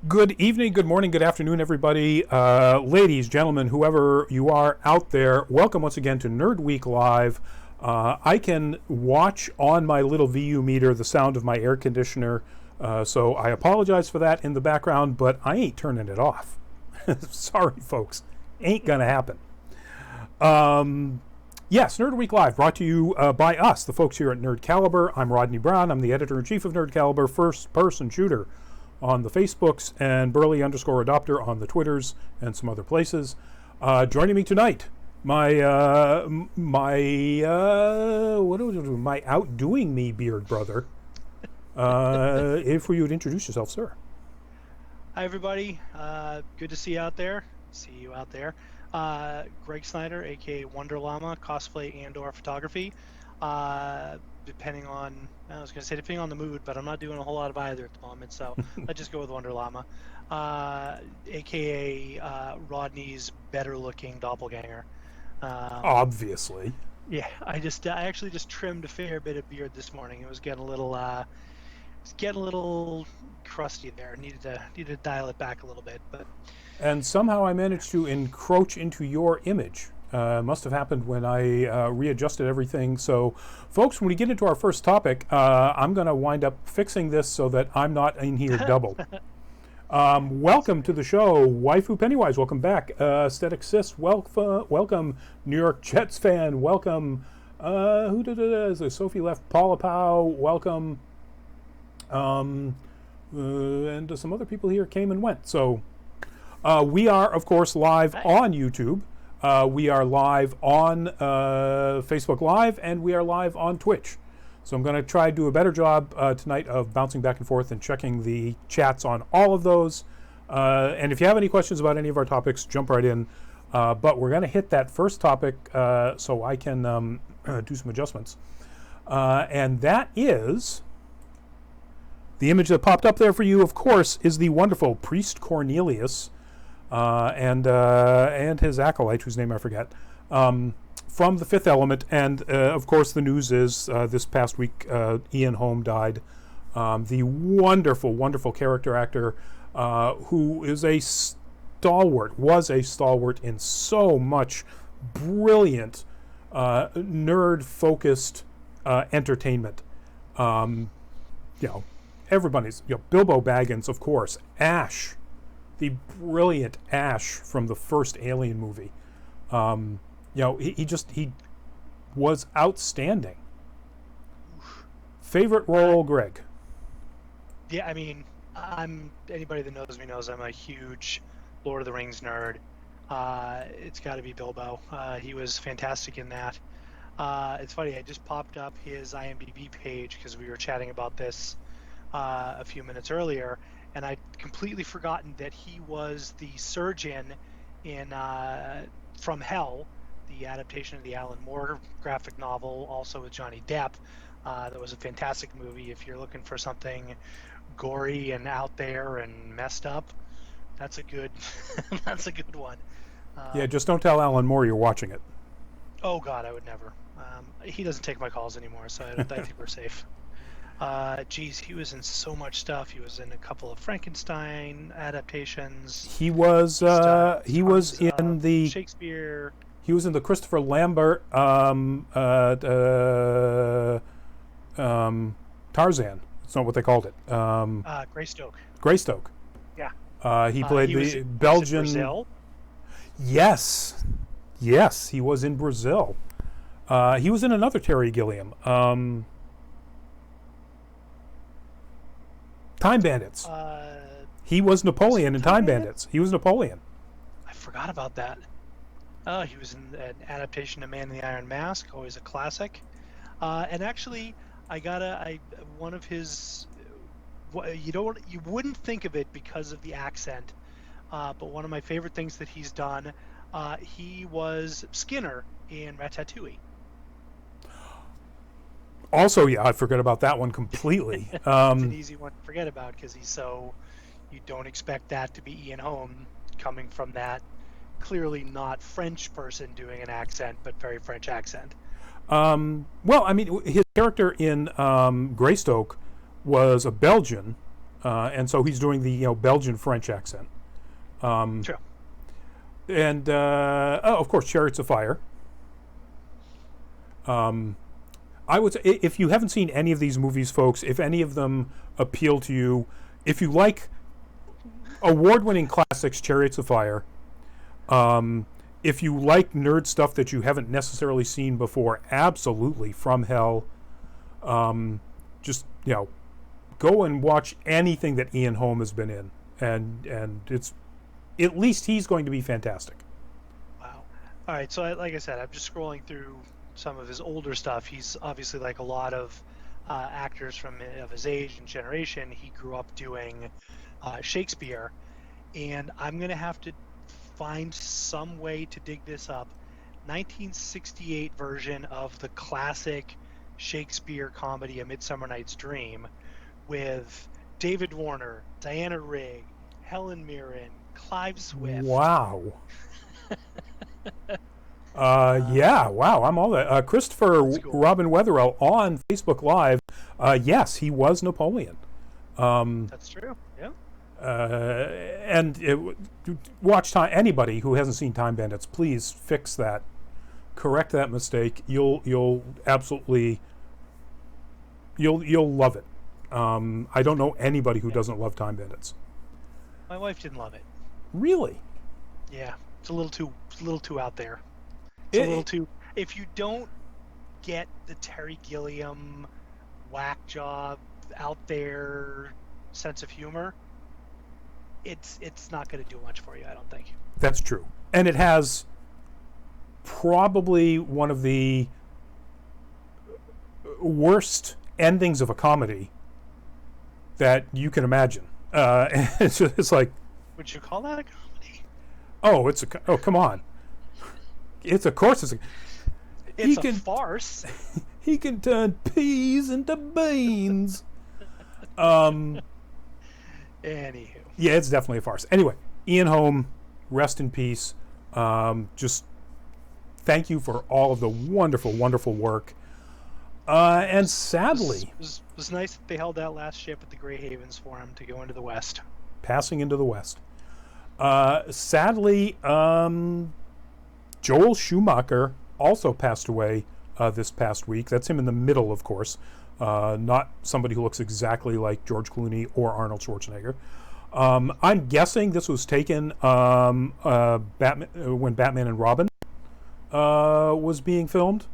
Good evening, good morning, good afternoon, everybody. Ladies, gentlemen, whoever you are out there, welcome once again to Nerd Week Live. I can watch on my little VU meter the sound of my air conditioner, so I apologize for that in the background, but I ain't turning it off. Sorry, folks. Ain't gonna happen. Yes, Nerd Week Live, brought to you by us, the folks here at Nerd Caliber. I'm Rodney Brown. I'm the editor-in-chief of Nerd Caliber, first-person shooter on the Facebooks, and Burley_adopter on the Twitters and some other places. Joining me tonight, my outdoing me beard brother. If you would introduce yourself, sir. Hi, everybody. Good to see you out there. See you out there. Greg Snyder, aka Wonder Llama, cosplay and/or photography. Depending on the mood, but I'm not doing a whole lot of either at the moment, so let's just go with Wonder Llama, aka Rodney's better-looking doppelganger. Obviously. Yeah, I actually just trimmed a fair bit of beard this morning. It was getting a little crusty there. Needed to dial it back a little bit, but. And somehow I managed to encroach into your image. Must have happened when I readjusted everything. So, folks, when we get into our first topic, I'm going to wind up fixing this so that I'm not in here double. Welcome to the show, Waifu Pennywise. Welcome back. Aesthetic Sis, welcome. New York Jets fan, welcome. Sophie left, Paula Pow, welcome. And some other people here came and went. So, we are, of course, live on YouTube. We are live on Facebook Live, and we are live on Twitch. So I'm going to try to do a better job tonight of bouncing back and forth and checking the chats on all of those. And if you have any questions about any of our topics, jump right in. But we're going to hit that first topic so I can do some adjustments. And that is... the image that popped up there for you, of course, is the wonderful Priest Cornelius, and his acolyte, whose name I forget, from The Fifth Element. And of course, the news is this past week, Ian Holm died. The wonderful, wonderful character actor who is was a stalwart in so much brilliant, nerd-focused entertainment. Everybody's, Bilbo Baggins, of course, Ash, the brilliant Ash from the first Alien movie. He was outstanding. Favorite role, Greg? Yeah, I mean, anybody that knows me knows I'm a huge Lord of the Rings nerd. It's got to be Bilbo. He was fantastic in that. It's funny, I just popped up his IMDb page because we were chatting about this a few minutes earlier, and I'd completely forgotten that he was the surgeon in From Hell, the adaptation of the Alan Moore graphic novel, also with Johnny Depp. That was a fantastic movie. If you're looking for something gory and out there and messed up, that's a good that's a good one. Yeah, just don't tell Alan Moore you're watching it. Oh God, I would never. He doesn't take my calls anymore, so I think we're safe. He was in so much stuff. He was in a couple of Frankenstein adaptations. He was in the Shakespeare. He was in the Christopher Lambert Tarzan. It's not what they called it. Greystoke. Greystoke. Yeah. He played the Belgian. Brazil? Yes, he was in Brazil. He was in another Terry Gilliam. Time Bandits. He was Napoleon in Time Bandits. He was Napoleon. I forgot about that. He was in an adaptation of Man in the Iron Mask, always a classic. And actually, one of his. You wouldn't think of it because of the accent, but one of my favorite things that he's done, he was Skinner in Ratatouille. Also, yeah, I forgot about that one completely. It's an easy one to forget about because you don't expect that to be Ian Holm coming from that clearly not French person doing an accent, but very French accent. Well, I mean, his character in Greystoke was a Belgian and so he's doing the Belgian French accent. True. And of course, Chariots of Fire. I would say, if you haven't seen any of these movies, folks, if any of them appeal to you, if you like award-winning classics, Chariots of Fire, if you like nerd stuff that you haven't necessarily seen before, absolutely, From Hell. Just go and watch anything that Ian Holm has been in, and it's at least he's going to be fantastic. Wow. All right, so like I said, I'm just scrolling through some of his older stuff. He's obviously, like a lot of actors of his age and generation, he grew up doing Shakespeare, and I'm gonna have to find some way to dig this up. 1968 version of the classic Shakespeare comedy A Midsummer Night's Dream with David Warner, Diana Rigg, Helen Mirren, Clive Swift. Wow. Yeah, wow, I'm all that. Christopher cool. Robin Wetherell on Facebook Live, yes, he was Napoleon. That's true, yeah. And watch anybody who hasn't seen Time Bandits, please fix that, correct that mistake. You'll absolutely, you'll love it. I don't know anybody who doesn't love Time Bandits. My wife didn't love it. Really? Yeah, it's a little too out there. It's a little too. If you don't get the Terry Gilliam whack job out there sense of humor, it's not going to do much for you, I don't think. That's true. And it has probably one of the worst endings of a comedy that you can imagine. It's like, would you call that a comedy? Oh, come on. It's a farce. He can turn peas into beans. Anywho. Yeah, it's definitely a farce. Anyway, Ian Holm, rest in peace. Just thank you for all of the wonderful, wonderful work. And sadly... It was nice that they held that last ship at the Grey Havens for him to go into the West. Passing into the West. Sadly, Joel Schumacher also passed away this past week. That's him in the middle, of course. Not somebody who looks exactly like George Clooney or Arnold Schwarzenegger. I'm guessing this was taken when Batman and Robin was being filmed.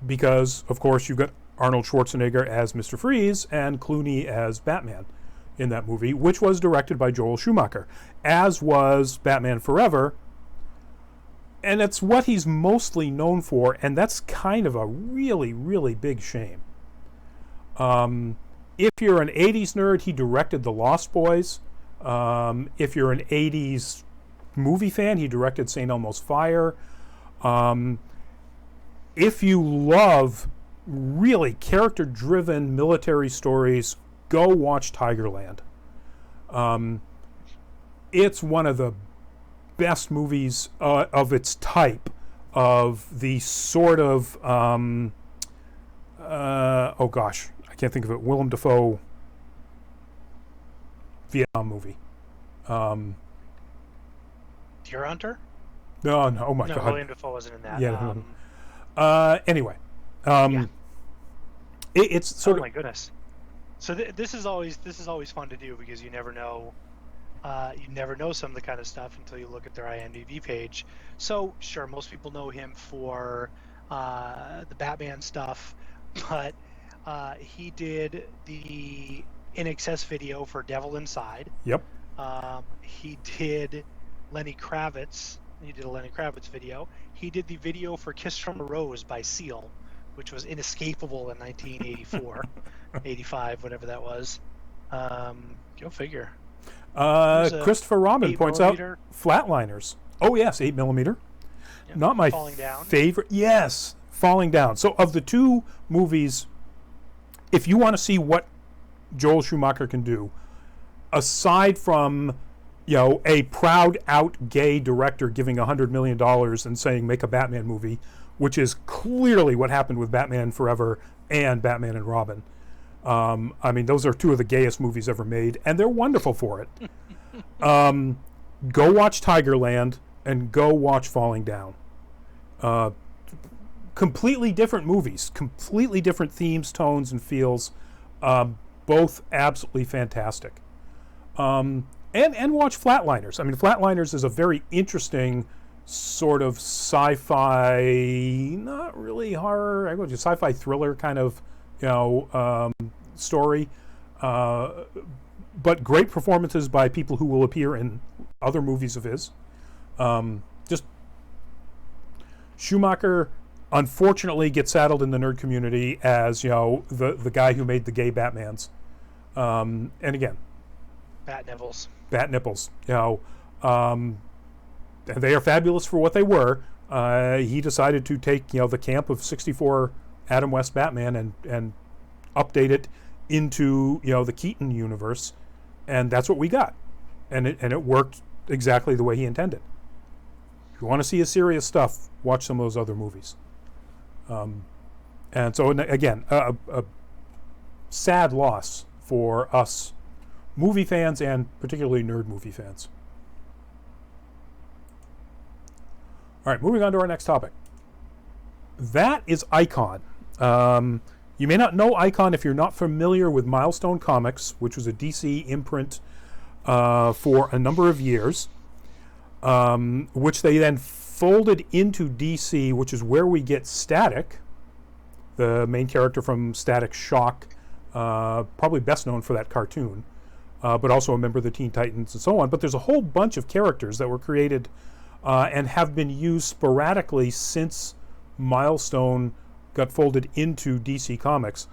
Because, of course, you've got Arnold Schwarzenegger as Mr. Freeze and Clooney as Batman in that movie, which was directed by Joel Schumacher, as was Batman Forever. And it's what he's mostly known for, and that's kind of a really, really big shame. If you're an 80s nerd, he directed The Lost Boys. If you're an 80s movie fan, he directed St. Elmo's Fire. If you love really character-driven military stories, go watch Tigerland. It's one of the best movies of its type, of the sort of oh gosh, I can't think of it, Willem Dafoe Vietnam movie. Deer Hunter? No, oh my God. William Dafoe wasn't in that. Yeah. Anyway, it's sort of. Oh my goodness! So this is always fun to do, because you never know some of the kind of stuff until you look at their IMDb page. So sure, most people know him for the Batman stuff, but he did the In Excess video for Devil Inside. Yep. He did Lenny Kravitz. He did a Lenny Kravitz video. He did the video for Kiss from a Rose by Seal, which was inescapable in 1984, 85, whatever that was. Go figure. Christopher Robin points out Flatliners. Oh yes, 8mm. Yeah, Not my favorite. Yes, Falling Down. So of the two movies, if you want to see what Joel Schumacher can do, aside from a proud out gay director giving $100 million and saying make a Batman movie, which is clearly what happened with Batman Forever and Batman and Robin. I mean, those are two of the gayest movies ever made, and they're wonderful for it. Go watch Tigerland and go watch Falling Down. Completely different movies, completely different themes, tones, and feels. Both absolutely fantastic. And watch Flatliners. I mean, Flatliners is a very interesting sort of sci-fi, not really horror, I go to sci-fi thriller kind of, story. But great performances by people who will appear in other movies of his. Just Schumacher, unfortunately, gets saddled in the nerd community as the guy who made the gay Batmans. And again, Bat nipples. And they are fabulous for what they were. He decided to take the camp of '64 Adam West Batman and update it into the Keaton universe, and that's what we got, and it worked exactly the way he intended. If you want to see his serious stuff, watch some of those other movies. And so again, a sad loss for us movie fans, and particularly nerd movie fans. All right, moving on to our next topic. That is Icon. You may not know Icon if you're not familiar with Milestone Comics, which was a DC imprint for a number of years, which they then folded into DC, which is where we get Static, the main character from Static Shock, probably best known for that cartoon, but also a member of the Teen Titans and so on. But there's a whole bunch of characters that were created and have been used sporadically since Milestone got folded into DC Comics.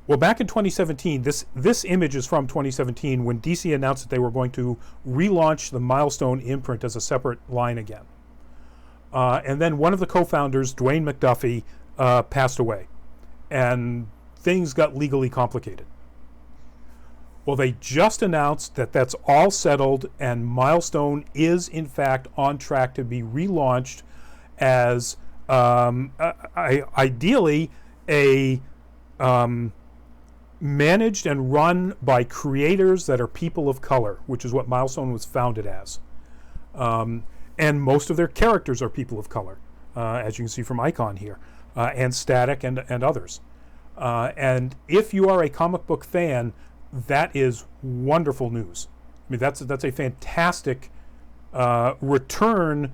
Well, back in 2017, this image is from 2017 when DC announced that they were going to relaunch the Milestone imprint as a separate line again. And then one of the co-founders, Dwayne McDuffie, passed away, and things got legally complicated. Well, they just announced that that's all settled, and Milestone is in fact on track to be relaunched as ideally a managed and run by creators that are people of color, which is what Milestone was founded as. And most of their characters are people of color, as you can see from Icon here, and Static and others. And if you are a comic book fan, that is wonderful news. I mean, that's a fantastic return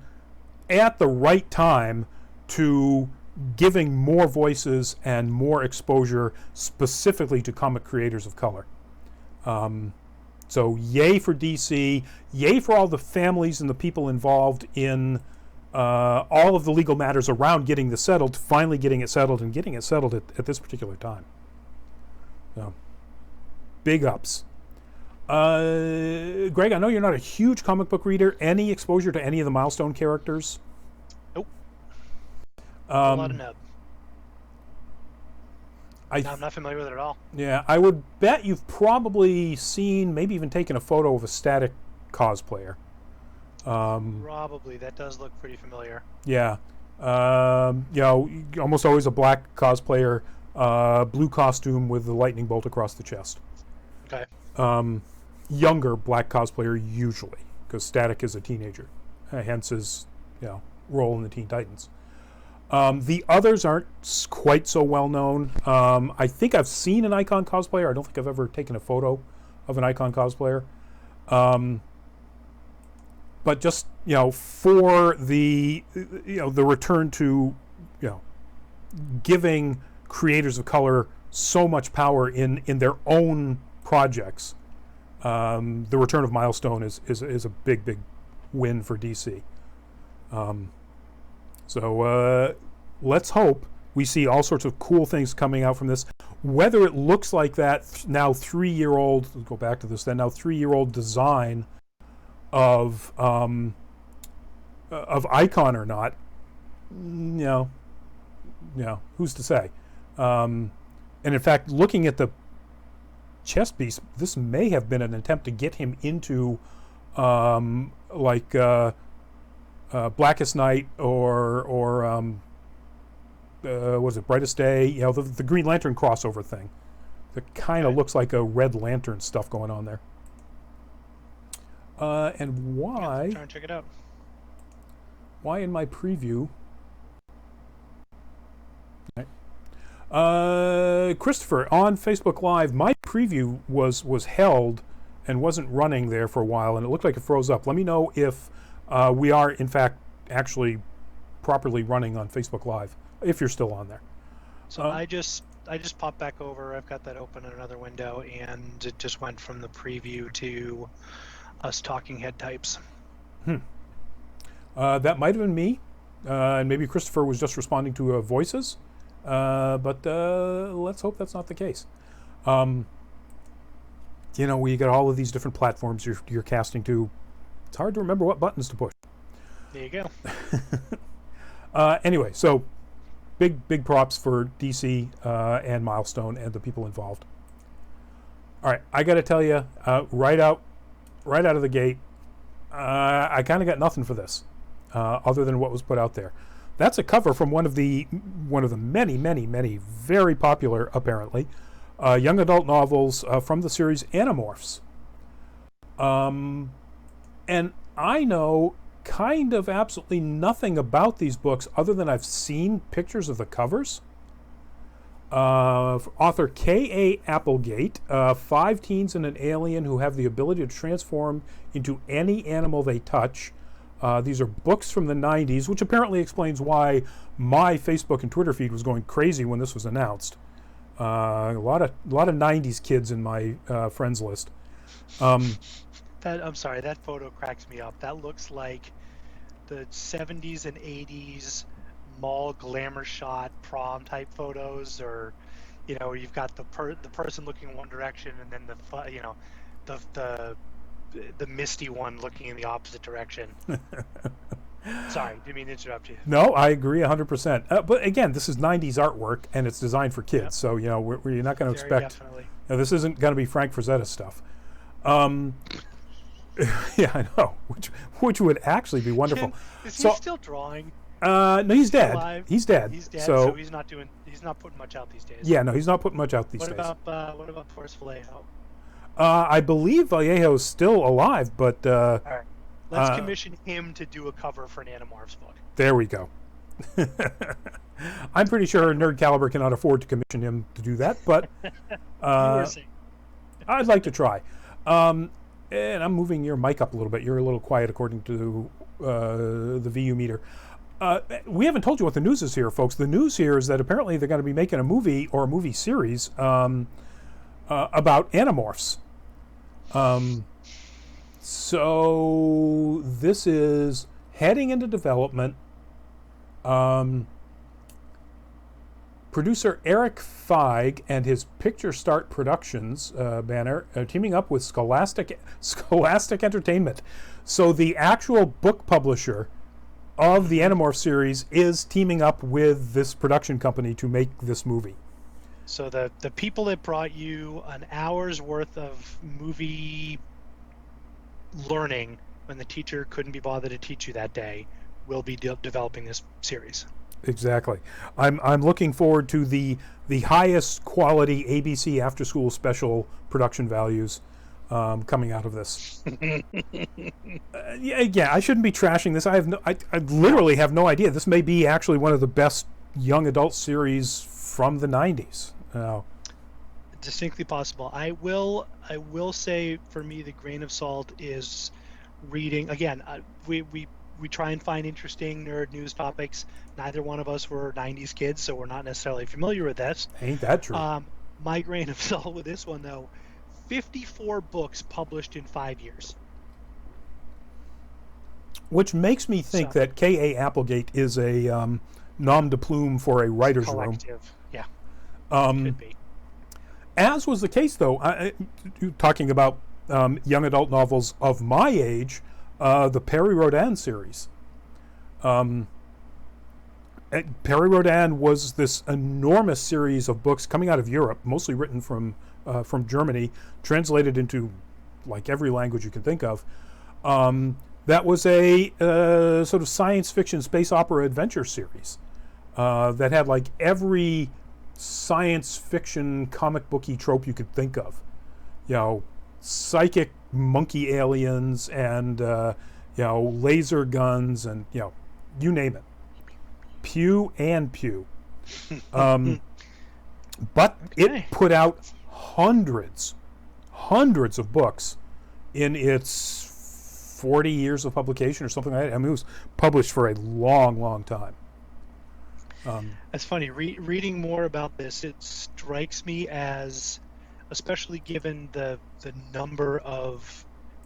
at the right time to giving more voices and more exposure specifically to comic creators of color. So yay for DC, yay for all the families and the people involved in all of the legal matters around getting this settled, finally getting it settled, and getting it settled at this particular time. So, big ups. Greg, I know you're not a huge comic book reader. Any exposure to any of the Milestone characters? Nope. A lot of nub. I'm not familiar with it at all. Yeah, I would bet you've probably seen, maybe even taken a photo of a Static cosplayer. Probably. That does look pretty familiar. Yeah. Almost always a black cosplayer, blue costume with the lightning bolt across the chest. Okay. Younger black cosplayer usually, because Static is a teenager, hence his role in the Teen Titans. The others aren't quite so well known. I think I've seen an Icon cosplayer. I don't think I've ever taken a photo of an Icon cosplayer. But just for the the return to giving creators of color so much power in their own projects, the return of Milestone is a big win for DC. So let's hope we see all sorts of cool things coming out from this. Whether it looks like that now 3-year-old, let's go back to this then, now 3-year-old design of Icon or not, who's to say? And in fact, looking at the chest piece, this may have been an attempt to get him into Blackest Night or was it Brightest Day? The Green Lantern crossover thing. that kind of looks like a Red Lantern stuff going on there. And why? Yeah, try and check it out. Why in my preview? Christopher, on Facebook Live, my preview was held and wasn't running there for a while, and it looked like it froze up. Let me know if we are, in fact, actually properly running on Facebook Live, if you're still on there. So I just popped back over. I've got that open in another window, and it just went from the preview to us talking head types. That might have been me, and maybe Christopher was just responding to voices. But let's hope that's not the case. We got all of these different platforms you're casting to. It's hard to remember what buttons to push. There you go. Anyway, so big props for DC and Milestone and the people involved. All right, I got to tell you, right out of the gate, I kind of got nothing for this, other than what was put out there. That's a cover from one of the many very popular, apparently, young adult novels from the series Animorphs. And I know kind of absolutely nothing about these books other than I've seen pictures of the covers. Author K.A. Applegate, 5 teens and an alien who have the ability to transform into any animal they touch. These are books from the 90s, which apparently explains why my Facebook and Twitter feed was going crazy when this was announced. A lot of 90s kids in my friends list. I'm sorry, that photo cracks me up. That looks like the 70s and 80s mall glamour shot prom type photos, or you've got the person looking in one direction and then the misty one looking in the opposite direction. Sorry, didn't mean to interrupt you. No, I agree 100%. But again, this is 90s artwork and it's designed for kids, so you're not going to expect. This isn't going to be Frank Frazetta stuff. Yeah, I know, which would actually be wonderful. Is he still drawing? No, he's dead. Alive? He's dead. He's dead, so he's not putting much out these days. Yeah, no, he's not putting much out these days. What about Forrest Vallejo? I believe Vallejo's still alive, but all right. Let's commission him to do a cover for an Animorphs book. There we go. I'm pretty sure Nerd Caliber cannot afford to commission him to do that, but I'd like to try. And I'm moving your mic up a little bit. You're a little quiet according to the VU meter. We haven't told you what the news is here, folks. The news here is that apparently they're going to be making a movie or a movie series about Animorphs. So this is heading into development. Producer Eric Feig and his Picture Start Productions banner are teaming up with Scholastic Entertainment. So the actual book publisher of the Animorph series is teaming up with this production company to make this movie. So the people that brought you an hour's worth of movie learning when the teacher couldn't be bothered to teach you that day will be developing this series. Exactly. I'm looking forward to the highest quality ABC after school special production values coming out of this. Yeah, I shouldn't be trashing this. I literally have no idea. This may be actually one of the best young adult series from the 90s. Distinctly possible. I will say, for me, the grain of salt is reading. Again, we try and find interesting nerd news topics. Neither one of us were 90s kids, so we're not necessarily familiar with this. Ain't that true? My grain of salt with this one, though, 54 books published in 5 years. Which makes me think that K.A. Applegate is a nom de plume for a writer's collective. room. Yeah, could be. As was the case, though, talking about young adult novels of my age, the Perry Rodin series. Perry Rodin was this enormous series of books coming out of Europe, mostly written from Germany, translated into like every language you can think of. That was a sort of science fiction space opera adventure series that had like every science fiction comic booky trope you could think of. Psychic monkey aliens and laser guns and you name it. Pew and pew. But it put out hundreds of books in its 40 years of publication or something like that. I mean, it was published for a long time. That's funny. Reading more about this, it strikes me as, especially given the number of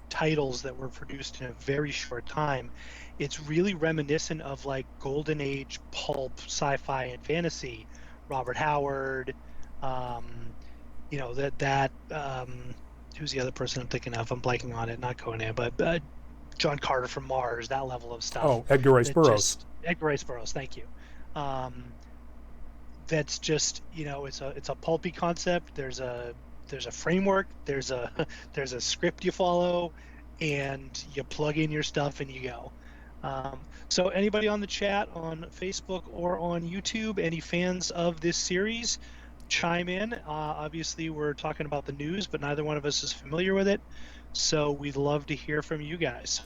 titles that were produced in a very short time, it's really reminiscent of like golden age pulp sci-fi and fantasy. Robert Howard, who's the other person I'm thinking of? I'm blanking on it. Not Conan, but John Carter from Mars. That level of stuff. Oh, Edgar Rice Burroughs. Edgar Rice Burroughs. Thank you. That's just it's a pulpy concept. There's a framework. There's a script you follow, and you plug in your stuff and you go. So anybody on the chat on Facebook or on YouTube, any fans of this series, chime in. Obviously, we're talking about the news, but neither one of us is familiar with it. So we'd love to hear from you guys.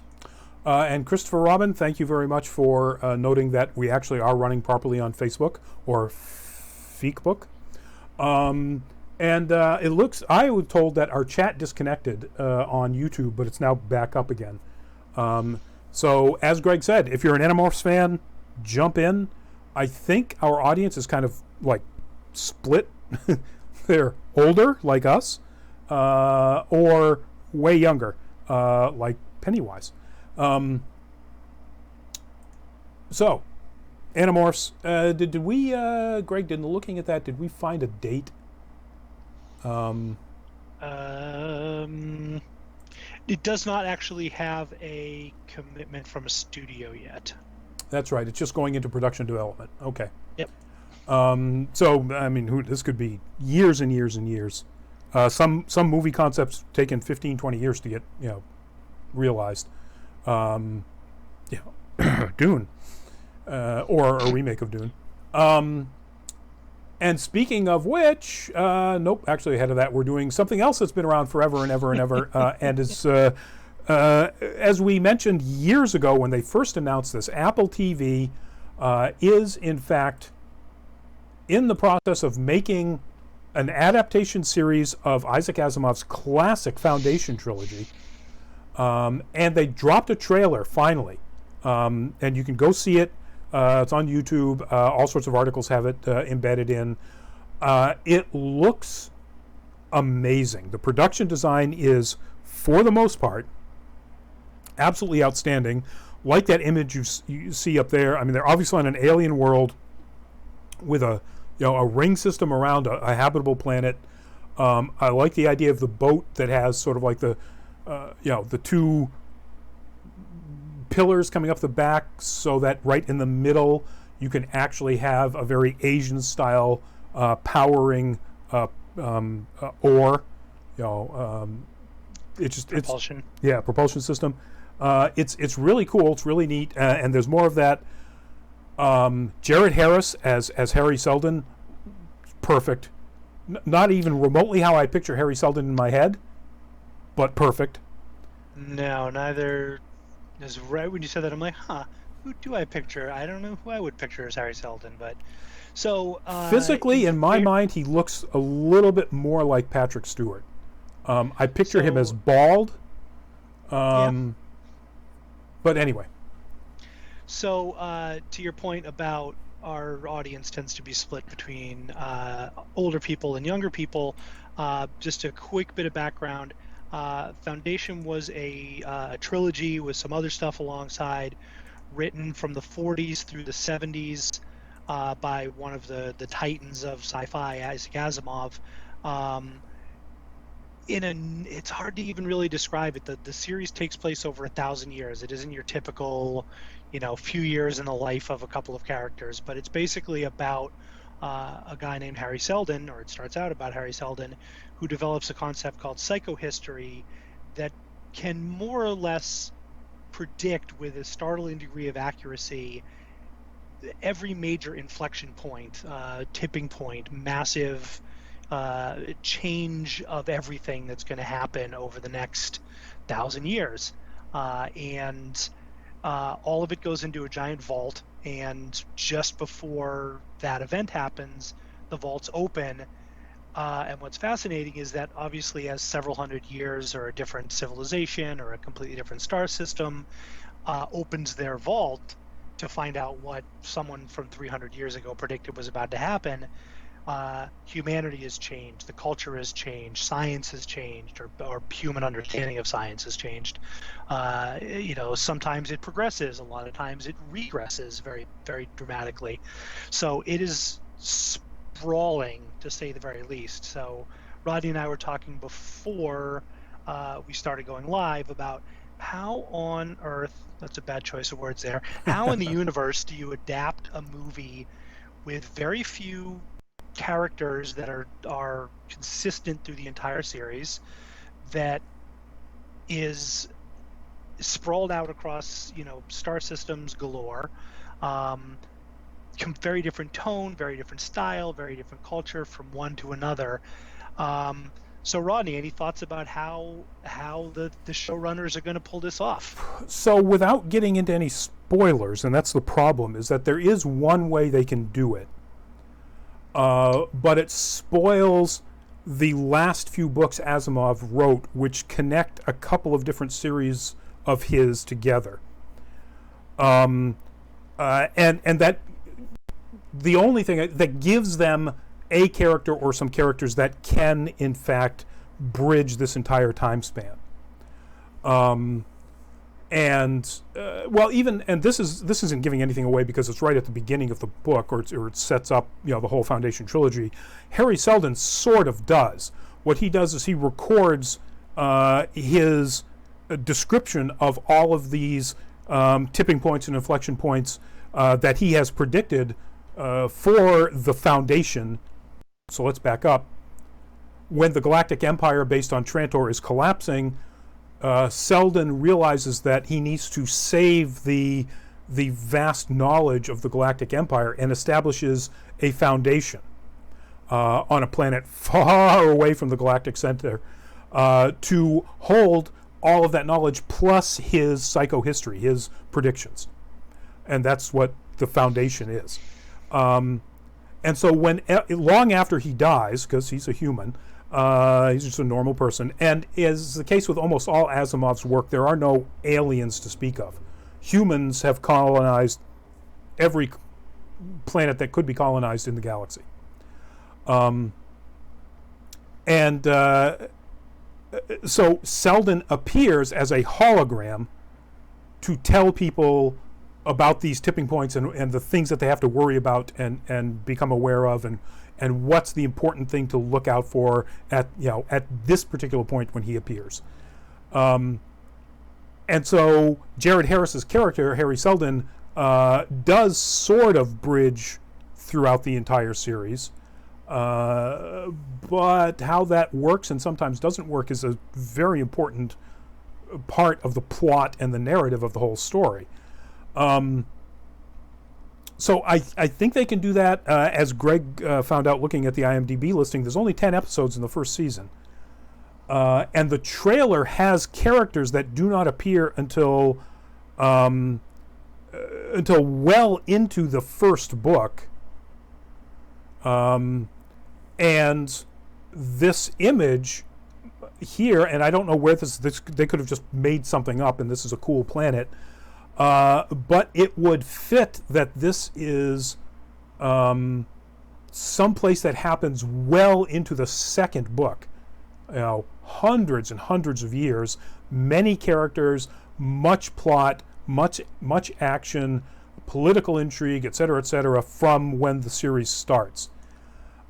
And Christopher Robin, thank you very much for noting that we actually are running properly on Facebook or Feekbook. And it looks, I was told that our chat disconnected on YouTube, but it's now back up again. So as Greg said, if you're an Animorphs fan, jump in. I think our audience is kind of like split. They're older like us, or way younger, like Pennywise. So, Animorphs. Did we, Greg? Did looking at that, did we find a date? It does not actually have a commitment from a studio yet. That's right. It's just going into production development. Okay. Yep. So, I mean, this could be years and years and years. Some movie concepts taken 15, 20 years to get, realized. Dune, or a remake of Dune. And speaking of which, nope, actually ahead of that, we're doing something else that's been around forever and ever and ever, and is, as we mentioned years ago when they first announced this, Apple TV is in fact in the process of making an adaptation series of Isaac Asimov's classic Foundation trilogy. And they dropped a trailer finally, and you can go see it. It's on YouTube. All sorts of articles have it embedded in. It looks amazing. The production design is, for the most part, absolutely outstanding. Like that image you see up there. I mean, they're obviously on an alien world with a ring system around a habitable planet. I like the idea of the boat that has sort of like the two pillars coming up the back, so that right in the middle you can actually have a very Asian style powering oar. Propulsion. Propulsion system. It's really cool. It's really neat, and there's more of that. Jared Harris as Harry Seldon, perfect. Not even remotely how I picture Harry Seldon in my head, but perfect. No, neither. Is right when you said that, I'm like, who do I picture? I don't know who I would picture as Harry Seldon, but so physically, in my mind, he looks a little bit more like Patrick Stewart. I picture him as bald. But anyway. So to your point about our audience tends to be split between older people and younger people, just a quick bit of background. Foundation was a trilogy with some other stuff alongside, written from the 40s through the 70s by one of the titans of sci-fi, Isaac Asimov. It's hard to even really describe it. The series takes place over 1,000 years. It isn't your typical, few years in the life of a couple of characters, but it's basically about a guy named Harry Seldon, or it starts out about Harry Seldon, who develops a concept called psychohistory that can more or less predict with a startling degree of accuracy every major inflection point, tipping point, massive change of everything that's going to happen over the next 1,000 years. And all of it goes into a giant vault. And just before that event happens, the vaults open. And what's fascinating is that obviously, as several hundred years or a different civilization or a completely different star system opens their vault to find out what someone from 300 years ago predicted was about to happen, humanity has changed, the culture has changed, science has changed, or human understanding of science has changed. Sometimes it progresses, a lot of times it regresses very, very dramatically. So it is sprawling, to say the very least. So Rodney and I were talking before we started going live about how on earth, that's a bad choice of words there, how in the universe do you adapt a movie with very few characters that are consistent through the entire series, that is sprawled out across star systems galore, very different tone, very different style, very different culture from one to another. So Rodney, any thoughts about how the showrunners are going to pull this off? So without getting into any spoilers, and that's the problem, is that there is one way they can do it. But it spoils the last few books Asimov wrote, which connect a couple of different series of his together. And that the only thing that gives them a character or some characters that can, in fact, bridge this entire time span. This isn't giving anything away because it's right at the beginning of the book, or it sets up the whole Foundation trilogy. Harry Seldon sort of does. What he does is he records his description of all of these tipping points and inflection points that he has predicted for the Foundation. So let's back up. When the Galactic Empire based on Trantor is collapsing, Seldon realizes that he needs to save the vast knowledge of the Galactic Empire and establishes a foundation on a planet far away from the Galactic Center to hold all of that knowledge plus his psychohistory, his predictions. And that's what the Foundation is. And so long after he dies, because he's a human, he's just a normal person, and as the case with almost all Asimov's work, there are no aliens to speak of. Humans have colonized every planet that could be colonized in the galaxy. So Seldon appears as a hologram to tell people about these tipping points and the things that they have to worry about and become aware of, and what's the important thing to look out for at this particular point when he appears. And so Jared Harris's character, Harry Seldon, does sort of bridge throughout the entire series. But how that works and sometimes doesn't work is a very important part of the plot and the narrative of the whole story. So I think they can do that. As Greg found out looking at the IMDb listing, there's only 10 episodes in the first season. And the trailer has characters that do not appear until well into the first book. And this image here, and I don't know where this they could have just made something up and this is a cool planet. But it would fit that this is someplace that happens well into the second book. Hundreds and hundreds of years, many characters, much plot, much action, political intrigue, etc., from when the series starts.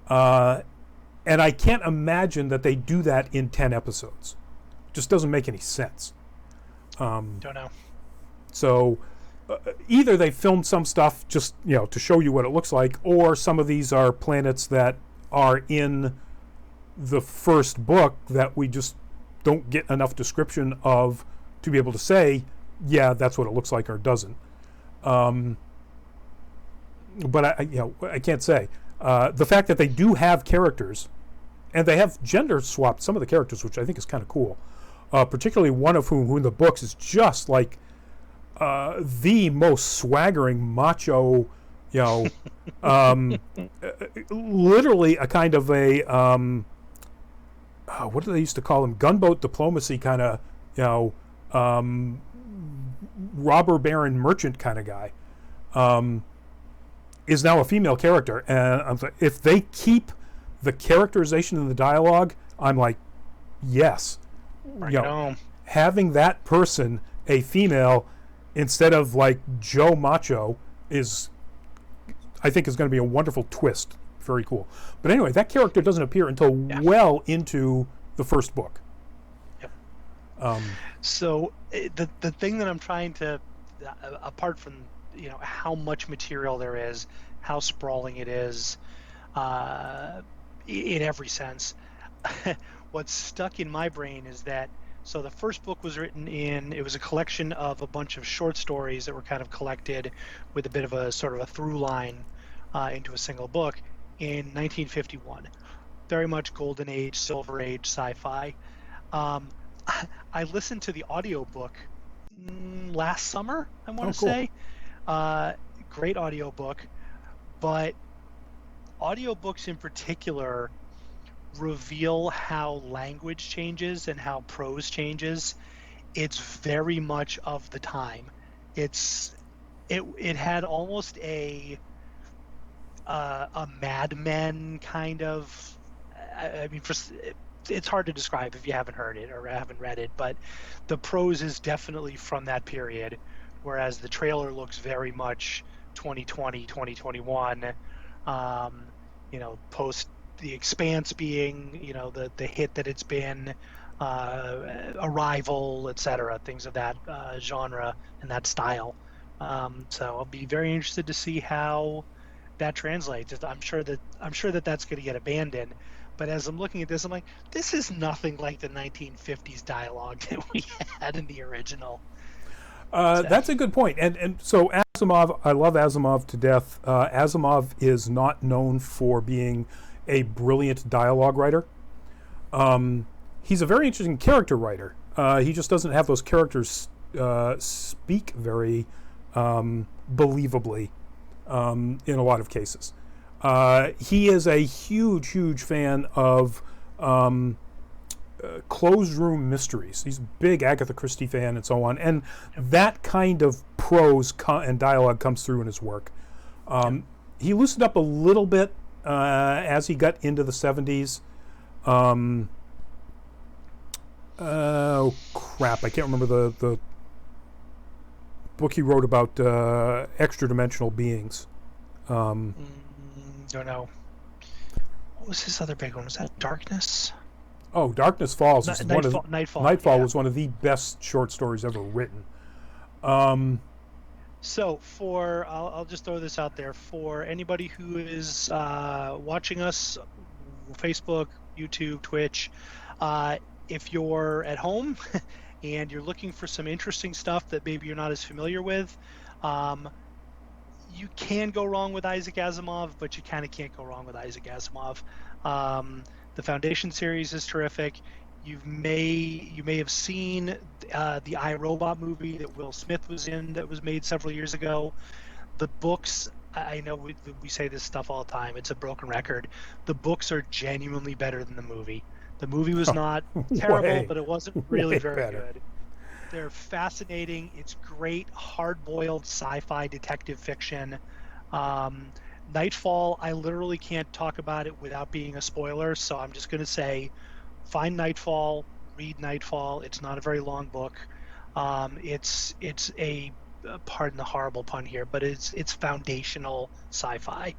And I can't imagine that they do that in 10 episodes. It just doesn't make any sense. Don't know. So either they filmed some stuff just to show you what it looks like, or some of these are planets that are in the first book that we just don't get enough description of to be able to say, yeah, that's what it looks like, or doesn't. but I can't say. The fact that they do have characters, and they have gender swapped some of the characters, which I think is kind of cool. Particularly one of whom, who in the books is just like the most swaggering macho, literally a kind of a what do they used to call him? Gunboat diplomacy kind of, robber baron merchant kind of guy. Is now a female character, and if they keep the characterization in the dialogue, I'm like, yes. Bring it home. Having that person a female instead of like Joe Macho I think is going to be a wonderful twist. Very cool. But anyway, that character doesn't appear until well into the first book. Yep. So the thing that I'm trying to, apart from how much material there is, how sprawling it is, in every sense, what's stuck in my brain is that, so the first book was written it was a collection of a bunch of short stories that were kind of collected with a bit of a sort of a through line into a single book in 1951. Very much golden age, silver age sci-fi. I listened to the audiobook last summer, I want to say. Great audiobook, but audiobooks in particular reveal how language changes and how prose changes. It's very much of the time. It had almost a Mad Men kind of. I mean, it's hard to describe if you haven't heard it or haven't read it, but the prose is definitely from that period, whereas the trailer looks very much 2020, 2021. Post The Expanse being, the hit that it's been, Arrival, etc., things of that genre and that style. So I'll be very interested to see how that translates. I'm sure that that's going to get abandoned. But as I'm looking at this, I'm like, this is nothing like the 1950s dialogue that we had in the original. That's a good point. And so Asimov, I love Asimov to death. Asimov is not known for being a brilliant dialogue writer. He's a very interesting character writer. He just doesn't have those characters speak very believably in a lot of cases. He is a huge fan of closed room mysteries. He's a big Agatha Christie fan and so on. And that kind of prose and dialogue comes through in his work. He loosened up a little bit as he got into the 70s. Oh, crap. I can't remember the book he wrote about extra-dimensional beings. Don't know. What was his other big one? Was that Darkness? Oh, Darkness Falls. Nightfall was one of the best short stories ever written. So I'll just throw this out there for anybody who is watching us, Facebook, YouTube, Twitch. If you're at home and you're looking for some interesting stuff that maybe you're not as familiar with, you can go wrong with Isaac Asimov, but you kind of can't go wrong with Isaac Asimov. The Foundation series is terrific. You may have seen the I, Robot movie that Will Smith was in that was made several years ago. The books, I know we say this stuff all the time. It's a broken record. The books are genuinely better than the movie. The movie was not terrible, but it wasn't really very good. They're fascinating. It's great, hard-boiled sci-fi detective fiction. Nightfall, I literally can't talk about it without being a spoiler, so I'm just going to say, find Nightfall, read Nightfall. It's not a very long book. It's a, pardon the horrible pun here, but it's foundational sci-fi.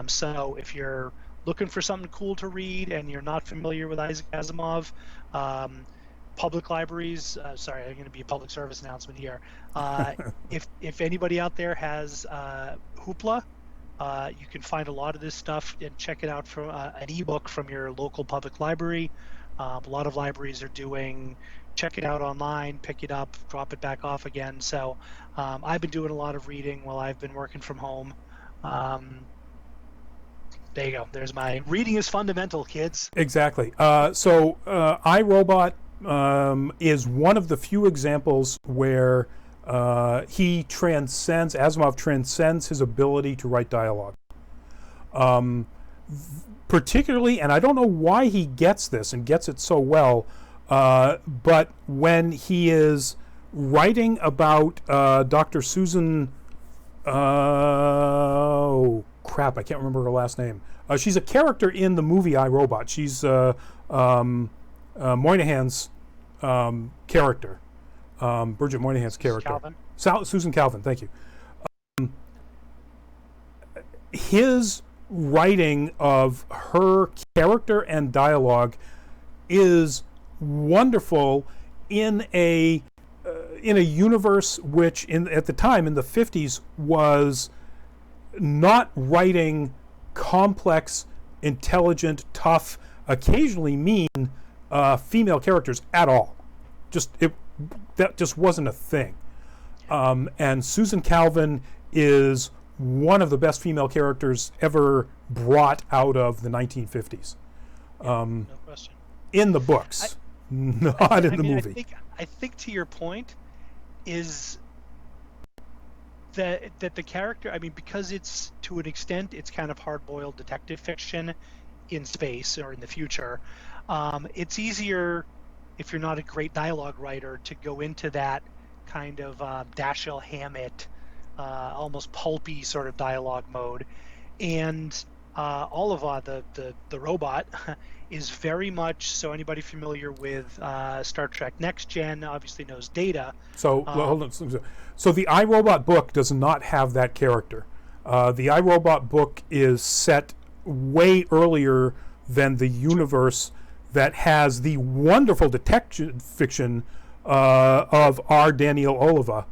So if you're looking for something cool to read and you're not familiar with Isaac Asimov, public libraries, sorry, I'm going to be a public service announcement here. If anybody out there has Hoopla, you can find a lot of this stuff and check it out from an ebook from your local public library. A lot of libraries are doing check it out online, pick it up, drop it back off again. So I've been doing a lot of reading while I've been working from home. There you go. There's my reading is fundamental, kids. Exactly. So iRobot is one of the few examples where Asimov transcends his ability to write dialogue. Particularly, and I don't know why he gets this and gets it so well, but when he is writing about Dr. Susan, oh crap, I can't remember her last name. She's a character in the movie iRobot. She's Moynihan's character, Bridget Moynihan's character. Susan Calvin, thank you. His writing of her character and dialogue is wonderful in a universe which at the time in the 50s was not writing complex, intelligent, tough, occasionally mean female characters at all. That just wasn't a thing. And Susan Calvin is one of the best female characters ever brought out of the 1950s. No question. In the books, not in the movie. I think to your point is that the character, I mean, because it's to an extent, it's kind of hard-boiled detective fiction in space or in the future. It's easier if you're not a great dialogue writer to go into that kind of Dashiell Hammett, almost pulpy sort of dialogue mode, and Oliva, the robot, is very much so. Anybody familiar with Star Trek Next Gen obviously knows Data. So hold on. So the iRobot book does not have that character. The iRobot book is set way earlier than the universe that has the wonderful detective fiction of R. Daniel Oliva.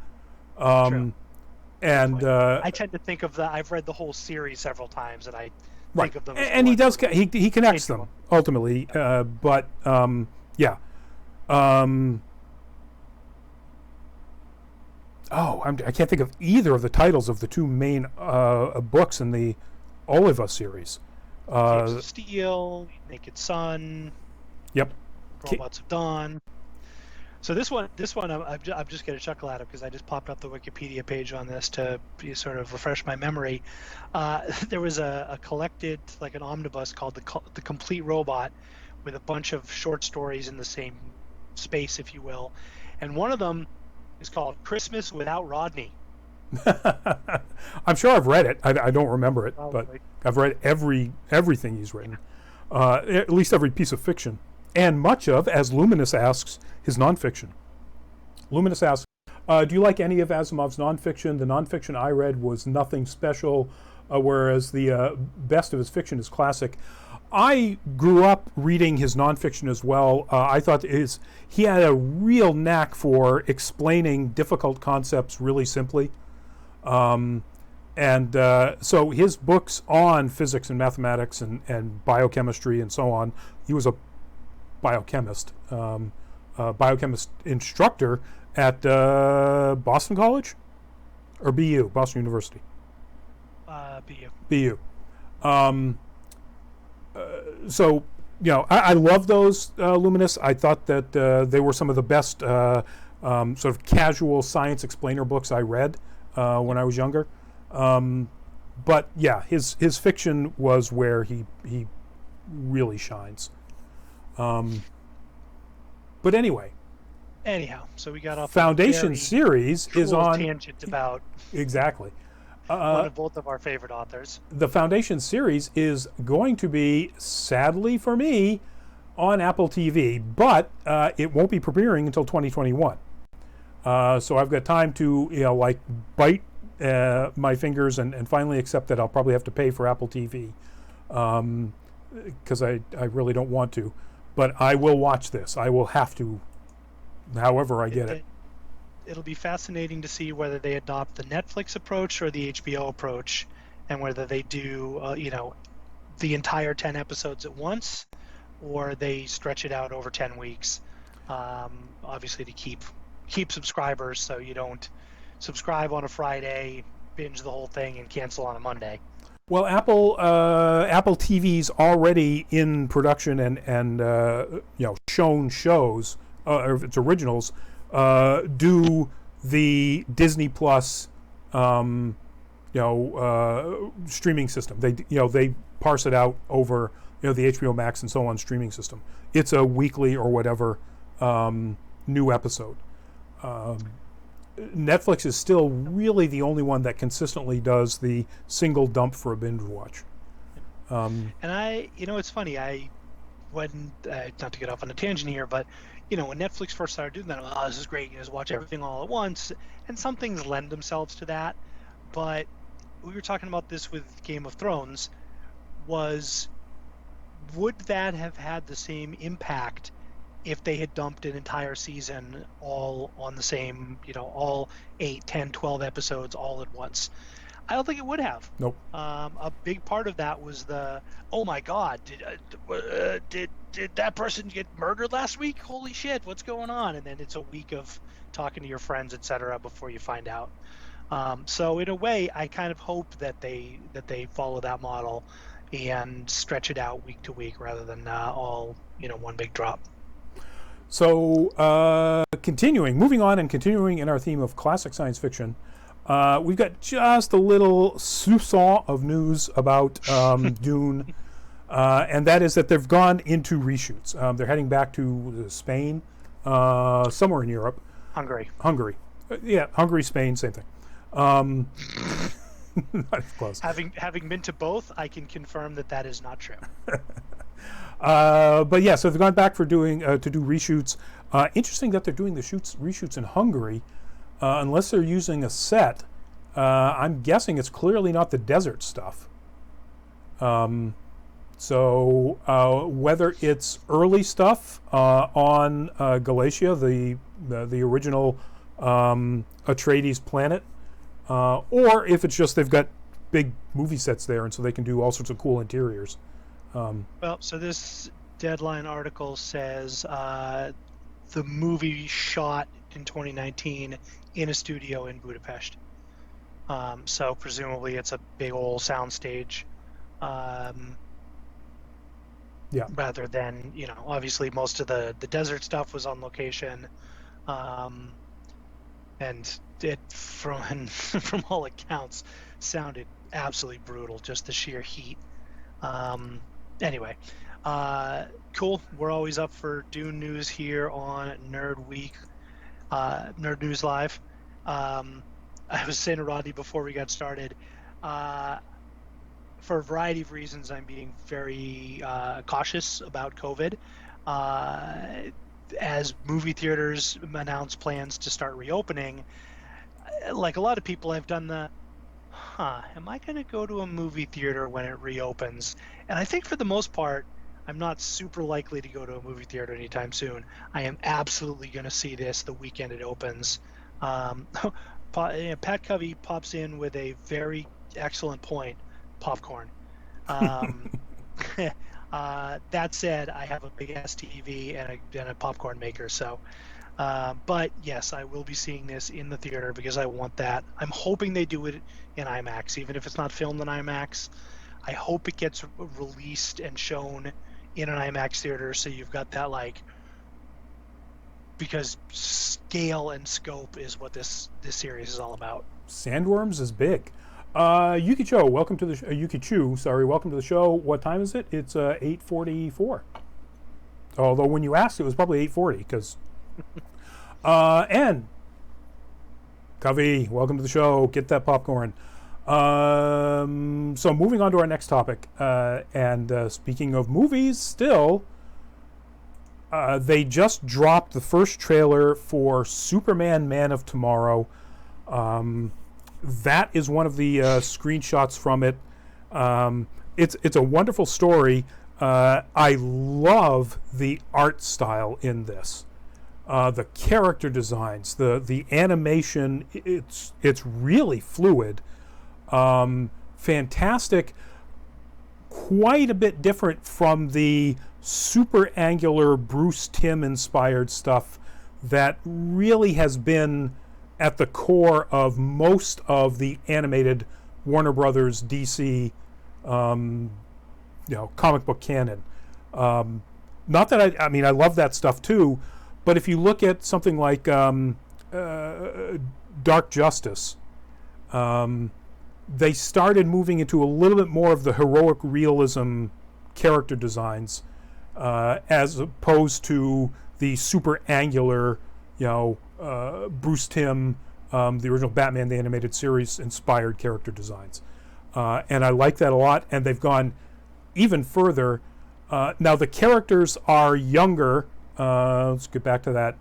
And I tend to think of I've read the whole series several times, and I think of them. And he does. He connects them ultimately. But yeah. I can't think of either of the titles of the two main books in the Oliva series. Caves of Steel, Naked Sun. Yep. Robots of Dawn. So this one, I'm just going to chuckle at it because I just popped up the Wikipedia page on this to sort of refresh my memory. There was a collected, like an omnibus called the Complete Robot, with a bunch of short stories in the same space, if you will, and one of them is called Christmas Without Rodney. I'm sure I've read it. I don't remember it, Probably. but I've read everything he's written, at least every piece of fiction. And much of, as Luminous asks, his nonfiction. Luminous asks, do you like any of Asimov's nonfiction? The nonfiction I read was nothing special, whereas the best of his fiction is classic. I grew up reading his nonfiction as well. I thought he had a real knack for explaining difficult concepts really simply. So his books on physics and mathematics and biochemistry and so on, he was a biochemist instructor at Boston College or BU, Boston University. BU. So, I love those, Luminous. I thought that they were some of the best sort of casual science explainer books I read when I was younger. But yeah, his fiction was where he really shines. But anyway. Anyhow, so we got off. Foundation series is on tangent about exactly one of both of our favorite authors. The Foundation series is going to be, sadly for me, on Apple TV, but it won't be premiering until 2021. So I've got time to bite my fingers and finally accept that I'll probably have to pay for Apple TV, because I really don't want to. But I will watch this. I will have to, however I get it. It'll be fascinating to see whether they adopt the Netflix approach or the HBO approach, and whether they do, the entire 10 episodes at once, or they stretch it out over 10 weeks. Obviously, to keep subscribers, so you don't subscribe on a Friday, binge the whole thing and cancel on a Monday. Well, Apple TV's already in production and shown shows, or its originals, do the Disney Plus, streaming system. They parse it out over the HBO Max and so on streaming system. It's a weekly or whatever new episode. Netflix is still really the only one that consistently does the single dump for a binge watch. And it's funny. Not to get off on a tangent here, but when Netflix first started doing that, this is great. You just watch everything all at once, and some things lend themselves to that. But we were talking about this with Game of Thrones. Would that have had the same impact if they had dumped an entire season all on the same, all 8, 10, 12 episodes all at once? I don't think it would have. Nope. A big part of that was oh my God, did that person get murdered last week? Holy shit, what's going on? And then it's a week of talking to your friends, etc., before you find out. So in a way, I kind of hope that they follow that model and stretch it out week to week rather than all one big drop. So moving on and continuing in our theme of classic science fiction, we've got just a little soupçon of news about Dune, and that is that they've gone into reshoots. They're heading back to Spain, somewhere in Europe. Hungary. Hungary, Spain, same thing. Not close. Having been to both, I can confirm that is not true. But yeah, so they've gone back for to do reshoots. Interesting that they're doing the reshoots in Hungary, unless they're using a set. I'm guessing it's clearly not the desert stuff. So whether it's early stuff on Galatia, the original Atreides planet, or if it's just they've got big movie sets there, and so they can do all sorts of cool interiors. So this Deadline article says the movie shot in 2019 in a studio in Budapest. So presumably it's a big old soundstage. Rather than, obviously most of the desert stuff was on location. And it, from all accounts, sounded absolutely brutal, just the sheer heat. Anyway, cool. We're always up for Dune news here on Nerd Week, Nerd News Live. I was saying to Rodney before we got started, for a variety of reasons, I'm being very cautious about COVID. As movie theaters announce plans to start reopening, like a lot of people, I've done am I going to go to a movie theater when it reopens? And I think for the most part, I'm not super likely to go to a movie theater anytime soon. I am absolutely going to see this the weekend it opens. Pat Covey pops in with a very excellent point: popcorn. That said, I have a big ass TV and a popcorn maker, so. But yes, I will be seeing this in the theater because I want that. I'm hoping they do it in IMAX, even if it's not filmed in IMAX. I hope it gets released and shown in an IMAX theater, so you've got that, because scale and scope is what this series is all about. Sandworms is big. Yuki Cho, welcome to the Yuki Chu, sorry, welcome to the show. What time is it? It's 8:44. Although when you asked, it was probably 8:40 because. And Covey, welcome to the show. Get that popcorn. So moving on to our next topic, and speaking of movies, still, they just dropped the first trailer for Superman: Man of Tomorrow. That is one of the screenshots from it. It's a wonderful story. I love the art style in this. The character designs, the animation, it's really fluid. Fantastic. Quite a bit different from the super angular Bruce Timm inspired stuff that really has been at the core of most of the animated Warner Brothers, DC, comic book canon. Not that I mean, I love that stuff too, but if you look at something like Dark Justice, they started moving into a little bit more of the heroic realism character designs, as opposed to the super angular, Bruce Timm, the original Batman the Animated Series inspired character designs. And I like that a lot, and they've gone even further. Now the characters are younger. Let's get back to that.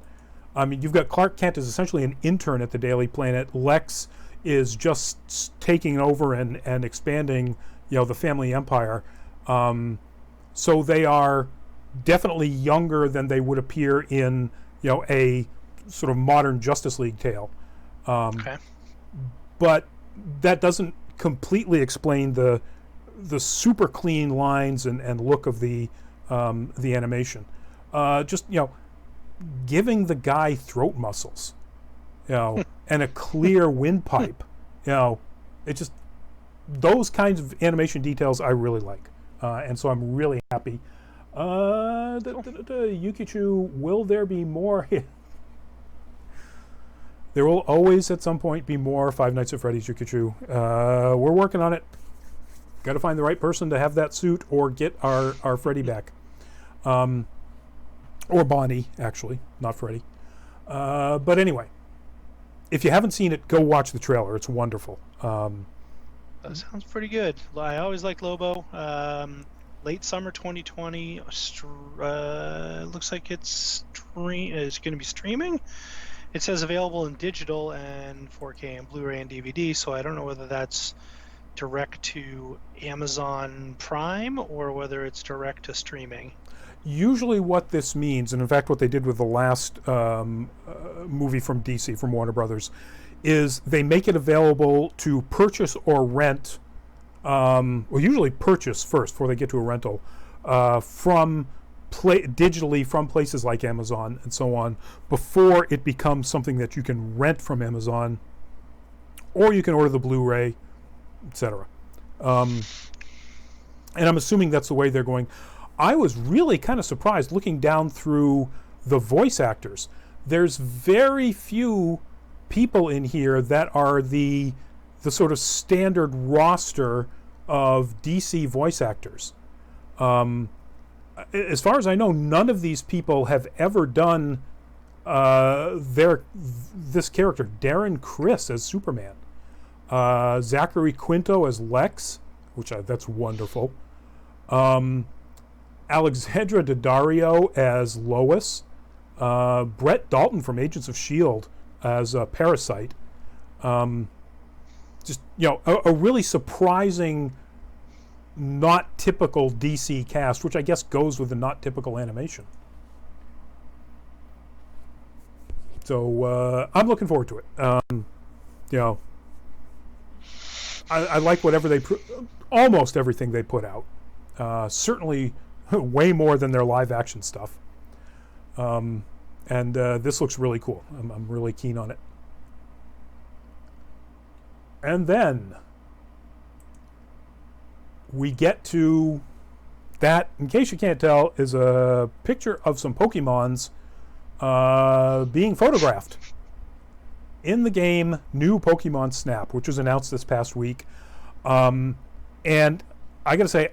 I mean, you've got Clark Kent is essentially an intern at the Daily Planet. Lex is just taking over and expanding, the family empire. So they are definitely younger than they would appear in, a sort of modern Justice League tale. Okay. But that doesn't completely explain the super clean lines and look of the animation. Just giving the guy throat muscles, and a clear windpipe, it just, those kinds of animation details I really like, and so I'm really happy. Yukichu, will there be more? There will always at some point be more Five Nights at Freddy's, Yukichu. We're working on it. Got to find the right person to have that suit or get our Freddy back. Or Bonnie, actually, not Freddy. But anyway, if you haven't seen it, go watch the trailer. It's wonderful. That sounds pretty good. I always like Lobo. Late summer 2020. Looks like it's going to be streaming. It says available in digital and 4K and Blu-ray and DVD, so I don't know whether that's direct to Amazon Prime or whether it's direct to streaming. Usually what this means, and in fact what they did with the last movie from DC, from Warner Brothers, is they make it available to purchase or rent, usually purchase first before they get to a rental, digitally from places like Amazon and so on, before it becomes something that you can rent from Amazon, or you can order the Blu-ray, etc. And I'm assuming that's the way they're going. I was really kind of surprised looking down through the voice actors. There's very few people in here that are the sort of standard roster of DC voice actors. As far as I know, none of these people have ever done this character. Darren Criss as Superman, Zachary Quinto as Lex, that's wonderful. Alexandra Daddario as Lois, Brett Dalton from Agents of S.H.I.E.L.D. as Parasite. Just, a really surprising, not typical DC cast, which I guess goes with the not typical animation. So I'm looking forward to it. I like whatever almost everything they put out. Certainly way more than their live action stuff. And this looks really cool. I'm really keen on it. And then we get to that, in case you can't tell, is a picture of some Pokemons being photographed in the game New Pokemon Snap, which was announced this past week. And I gotta say,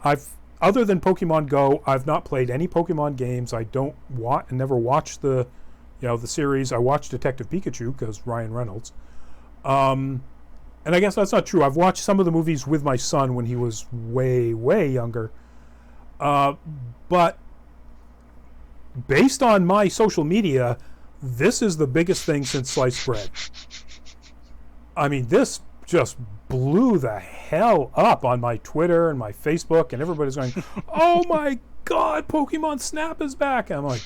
other than Pokemon Go, I've not played any Pokemon games. I never watched the series. I watched Detective Pikachu because Ryan Reynolds. And I guess that's not true. I've watched some of the movies with my son when he was way, way younger. But based on my social media, this is the biggest thing since sliced bread. I mean, this just blew the hell up on my Twitter and my Facebook, and everybody's going, oh my God, Pokemon Snap is back. And I'm like,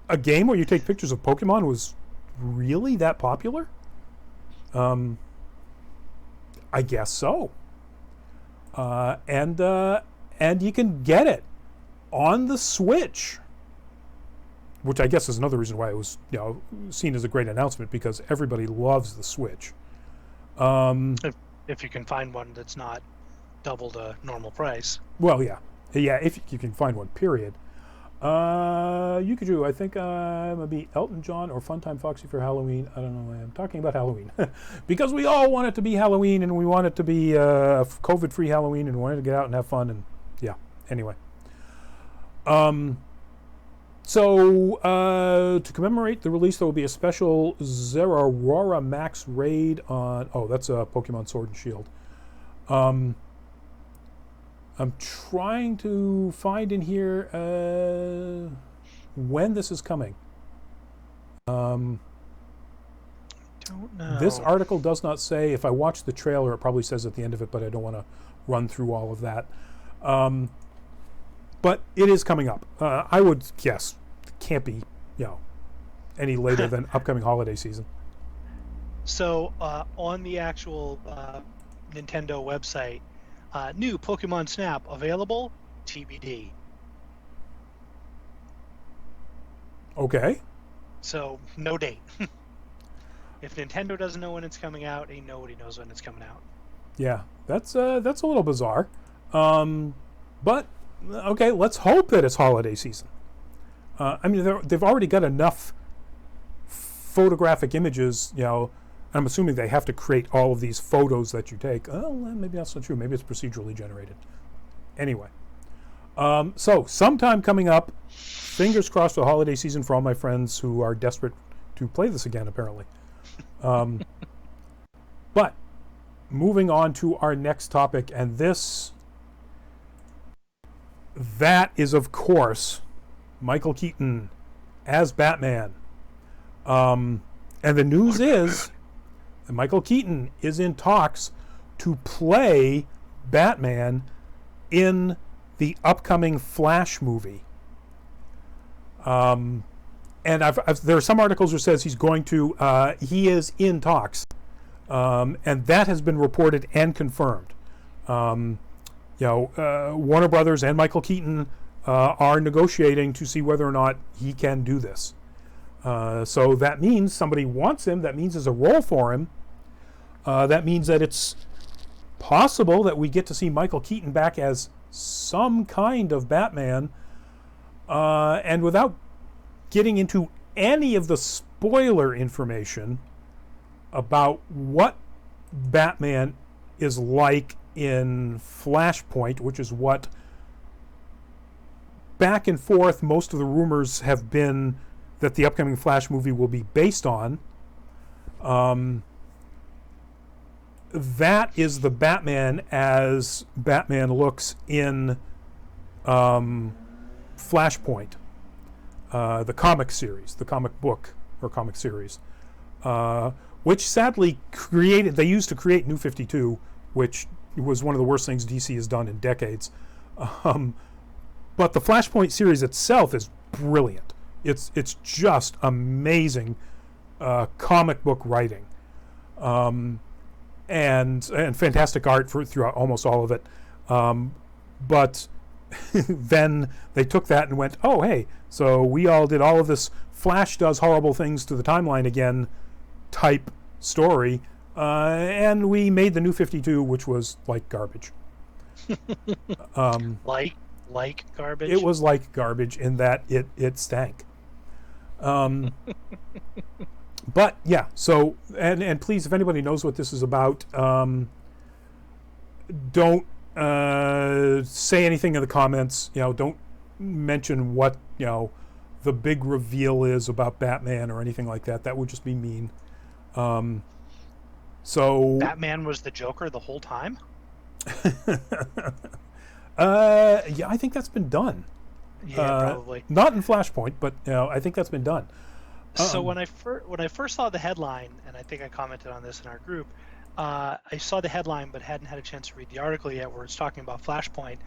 a game where you take pictures of Pokemon was really that popular? I guess so. And you can get it on the Switch. which I guess is another reason why it was seen as a great announcement, because everybody loves the Switch. If you can find one that's not double the normal price. Well, yeah, if you can find one, period. You could do, I think, maybe Elton John or Funtime Foxy for Halloween. I don't know why I'm talking about Halloween. Because we all want it to be Halloween, and we want it to be COVID-free Halloween, and we wanted to get out and have fun, and yeah, anyway. So, to commemorate the release, there will be a special Zeraora Max raid on... Oh, that's a Pokemon Sword and Shield. I'm trying to find in here when this is coming. Don't know. This article does not say. If I watch the trailer, it probably says at the end of it, but I don't want to run through all of that. But it is coming up. I would guess it can't be, any later than upcoming holiday season. So on the actual Nintendo website, new Pokemon Snap available, TBD. Okay. So no date. If Nintendo doesn't know when it's coming out, ain't nobody knows when it's coming out. Yeah, that's a little bizarre. But okay, let's hope that it's holiday season. I mean, they've already got enough photographic images. I'm assuming they have to create all of these photos that you take. Oh, maybe that's not true. Maybe it's procedurally generated. Anyway, so sometime coming up, fingers crossed for the holiday season for all my friends who are desperate to play this again, apparently. But moving on to our next topic, and that is, of course, Michael Keaton as Batman. And the news is that Michael Keaton is in talks to play Batman in the upcoming Flash movie. And there are some articles that says he's going to, he is in talks. And that has been reported and confirmed. Warner Brothers and Michael Keaton are negotiating to see whether or not he can do this. So that means somebody wants him. That means there's a role for him. That means that it's possible that we get to see Michael Keaton back as some kind of Batman. And without getting into any of the spoiler information about what Batman is like in Flashpoint, which is what back and forth most of the rumors have been that the upcoming Flash movie will be based on. That is the Batman as Batman looks in Flashpoint, the comic series, the comic book or comic series, which sadly they used to create New 52, which was one of the worst things DC has done in decades. But the Flashpoint series itself is brilliant. It's just amazing comic book writing, and fantastic art throughout almost all of it. But then they took that and went, oh hey, so we all did all of this Flash does horrible things to the timeline again type story, and we made the New 52, which was like garbage. Like garbage? It was like garbage in that it stank. But yeah, so and please, if anybody knows what this is about, don't say anything in the comments. Don't mention what the big reveal is about Batman or anything like that. That would just be mean. So Batman was the Joker the whole time? Yeah, I think that's been done. Yeah, probably. Not in Flashpoint, but I think that's been done. So when I first saw the headline, and I think I commented on this in our group, I saw the headline but hadn't had a chance to read the article yet where it's talking about Flashpoint.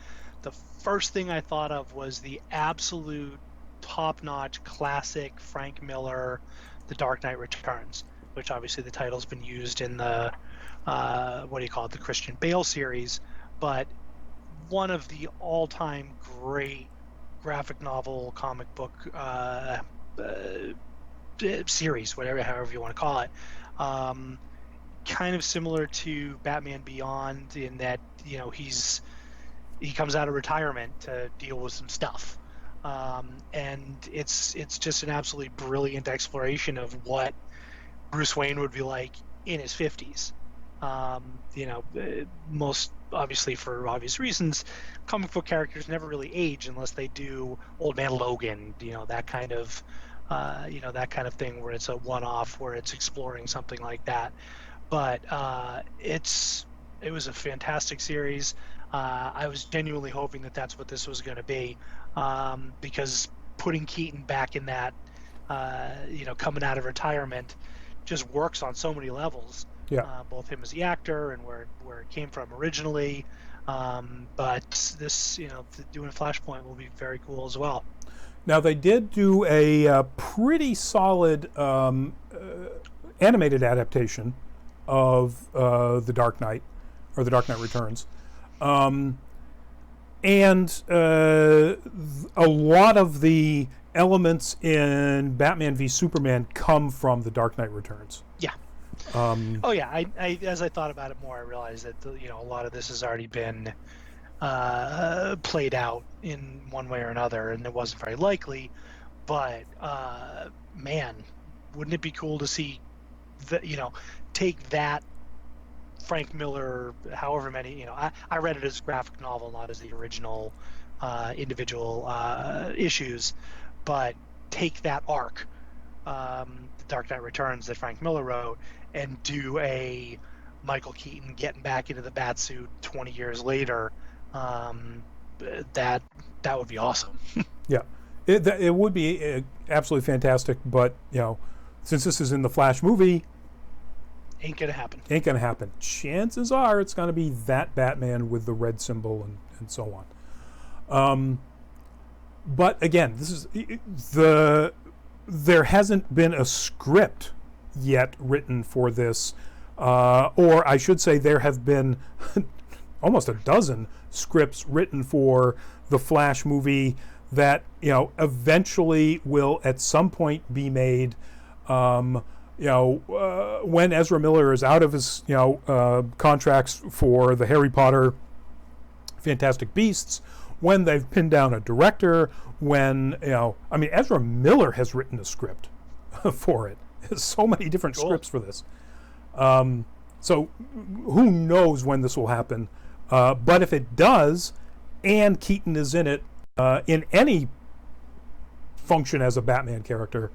The first thing I thought of was the absolute top-notch classic Frank Miller, The Dark Knight Returns, which obviously the title's been used in the the Christian Bale series, but one of the all-time great graphic novel comic book series, however you want to call it. Kind of similar to Batman Beyond in that, he comes out of retirement to deal with some stuff. And it's just an absolutely brilliant exploration of what Bruce Wayne would be like in his 50s. Most obviously for obvious reasons, comic book characters never really age unless they do Old Man Logan, that kind of thing where it's a one-off, where it's exploring something like that. But it was a fantastic series. I was genuinely hoping that that's what this was going to be, because putting Keaton back in that, coming out of retirement, just works on so many levels. Yeah. Both him as the actor and where it came from originally. But this, doing Flashpoint will be very cool as well. Now, they did do a pretty solid animated adaptation of The Dark Knight, or The Dark Knight Returns. And a lot of the elements in Batman v Superman come from The Dark Knight Returns. Yeah. I as I thought about it more, I realized that a lot of this has already been played out in one way or another, and it wasn't very likely. But man, wouldn't it be cool to see take that Frank Miller, however many, I read it as a graphic novel, not as the original individual issues, but take that arc, The Dark Knight Returns that Frank Miller wrote, and do a Michael Keaton getting back into the Batsuit 20 years later. That would be awesome. Yeah, it would be absolutely fantastic, but since this is in the Flash movie, ain't gonna happen. Chances are it's gonna be that Batman with the red symbol and so on. But again, this is there hasn't been a script yet written for this, or I should say there have been almost a dozen scripts written for the Flash movie that eventually will at some point be made. When Ezra Miller is out of his contracts for the Harry Potter Fantastic Beasts, when they've pinned down a director, when Ezra Miller has written a script for it. There's so many different scripts for this. So who knows when this will happen? But if it does, and Keaton is in it in any function as a Batman character,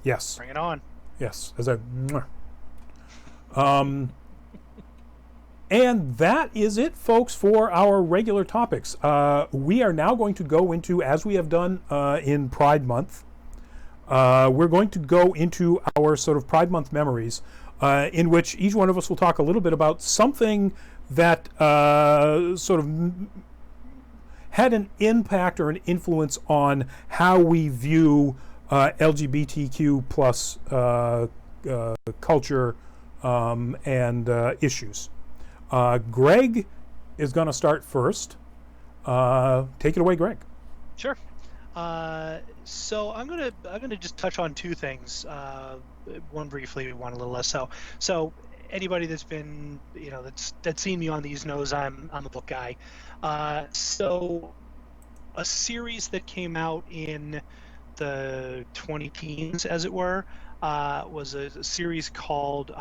yes. Bring it on. Yes. And that is it, folks, for our regular topics. We are now going to go into, as we have done in Pride Month, we're going to go into our sort of Pride Month memories, in which each one of us will talk a little bit about something that sort of had an impact or an influence on how we view LGBTQ plus culture and issues. Greg is going to start first. Take it away, Greg. Sure. So I'm gonna just touch on two things. One briefly, one a little less so. So anybody that's been that's seen me on these knows I'm a book guy. So a series that came out in the 20 teens, as it were, was a series called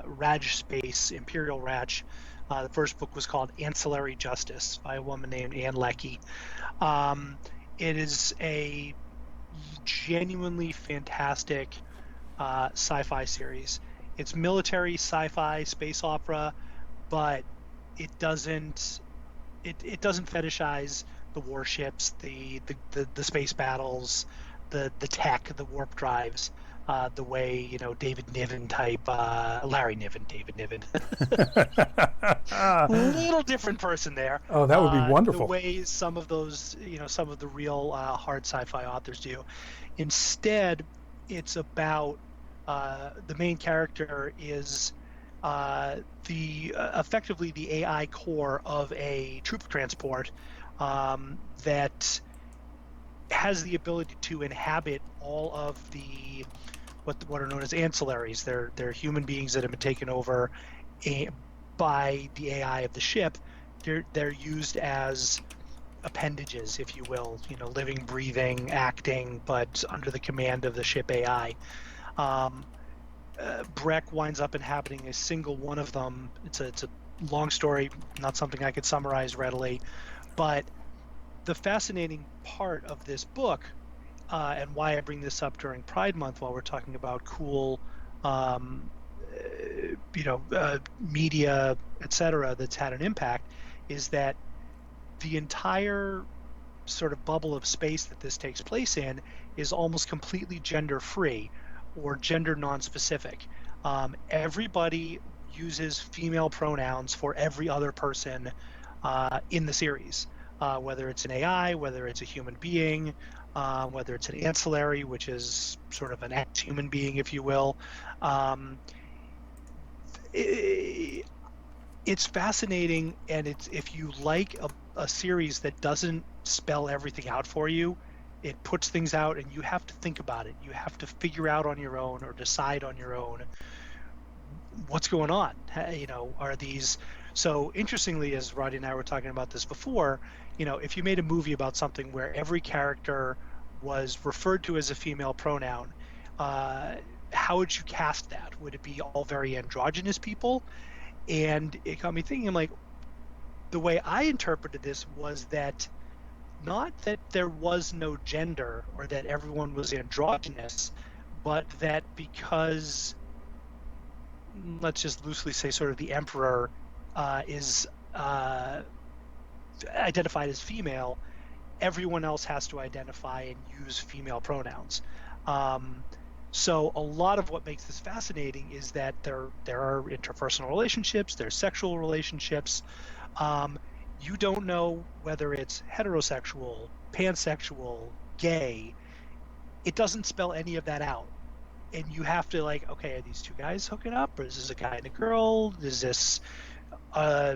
Raj Space, Imperial Raj. The first book was called Ancillary Justice by a woman named Anne Leckie. It is a genuinely fantastic sci-fi series. It's military, sci-fi, space opera, but it doesn't fetishize the warships, the space battles, the tech, the warp drives, the way David Niven type, Larry Niven, David Niven. Little different person there. Oh, that would be wonderful. The way some of those, some of the real hard sci-fi authors do. Instead, it's about the main character is effectively the AI core of a troop transport that has the ability to inhabit all of the what are known as ancillaries. They're human beings that have been taken over by the AI of the ship. They're used as appendages, if you will, living, breathing, acting, but under the command of the ship AI. Breck winds up inhabiting a single one of them. It's a long story, not something I could summarize readily, but the fascinating part of this book, and why I bring this up during Pride Month while we're talking about cool, um, media, etc., that's had an impact, is that the entire sort of bubble of space that this takes place in is almost completely gender free or gender non-specific. Everybody uses female pronouns for every other person in the series, whether it's an AI, whether it's a human being, whether it's an ancillary, which is sort of an ex-human being, if you will. Um, it, it's fascinating, and it's if you like a series that doesn't spell everything out for you, it puts things out and you have to think about it. You have to figure out on your own or decide on your own what's going on. Are these so interestingly, as Roddy and I were talking about this before, if you made a movie about something where every character was referred to as a female pronoun, uh, how would you cast that? Would it be all very androgynous people? And it got me thinking, I'm like, the way I interpreted this was that not that there was no gender or that everyone was androgynous, but that because, let's just loosely say, sort of the emperor is identified as female, everyone else has to identify and use female pronouns. Um, so a lot of what makes this fascinating is that there are interpersonal relationships, there's sexual relationships. Um, you don't know whether it's heterosexual, pansexual, gay. It doesn't spell any of that out. And you have to like, okay, are these two guys hooking up? Or is this a guy and a girl? Is this uh,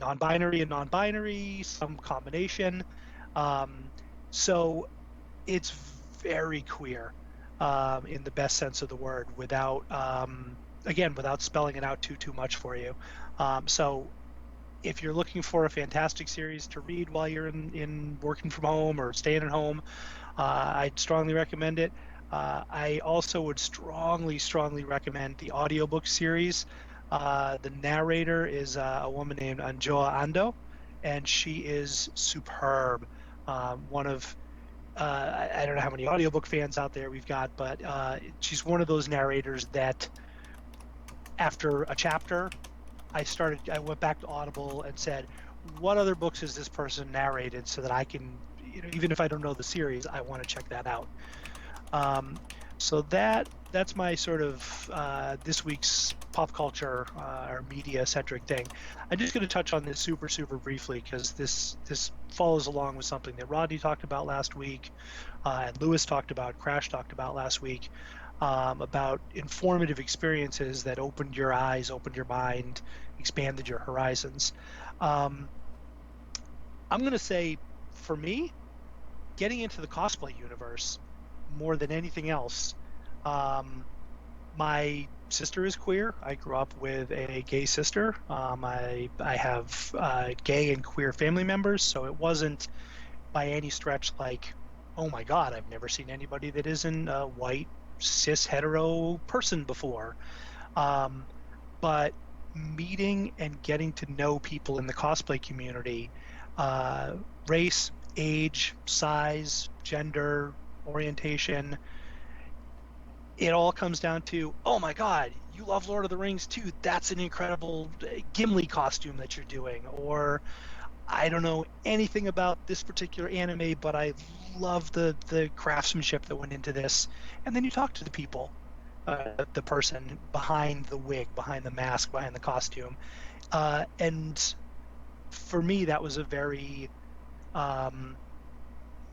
non-binary and non-binary, some combination? Um, so it's very queer in the best sense of the word, without again, without spelling it out too much for you. So if you're looking for a fantastic series to read while you're in working from home or staying at home, I'd strongly recommend it. I also would strongly recommend the audiobook series. The narrator is a woman named Anjoa Ando, and she is superb. One of I don't know how many audiobook fans out there we've got, but she's one of those narrators that after a chapter, I went back to Audible and said, what other books has this person narrated so that I can, even if I don't know the series, I want to check that out. So that's my sort of this week's pop culture or media centric thing. I'm just going to touch on this super briefly because this follows along with something that Rodney talked about last week, and Lewis talked about, Crash talked about last week, about informative experiences that opened your eyes, opened your mind, expanded your horizons. I'm going to say, for me, getting into the cosplay universe more than anything else. My sister is queer. I grew up with a gay sister. I have gay and queer family members, so it wasn't by any stretch like, oh my God, I've never seen anybody that isn't a white cis hetero person before. But meeting and getting to know people in the cosplay community, uh, race, age, size, gender, orientation, it all comes down to, oh my God, you love Lord of the Rings too. That's an incredible Gimli costume that you're doing. Or I don't know anything about this particular anime, but I love the craftsmanship that went into this. And then you talk to the people, the person behind the wig, behind the mask, behind the costume. And for me, that was a very, um,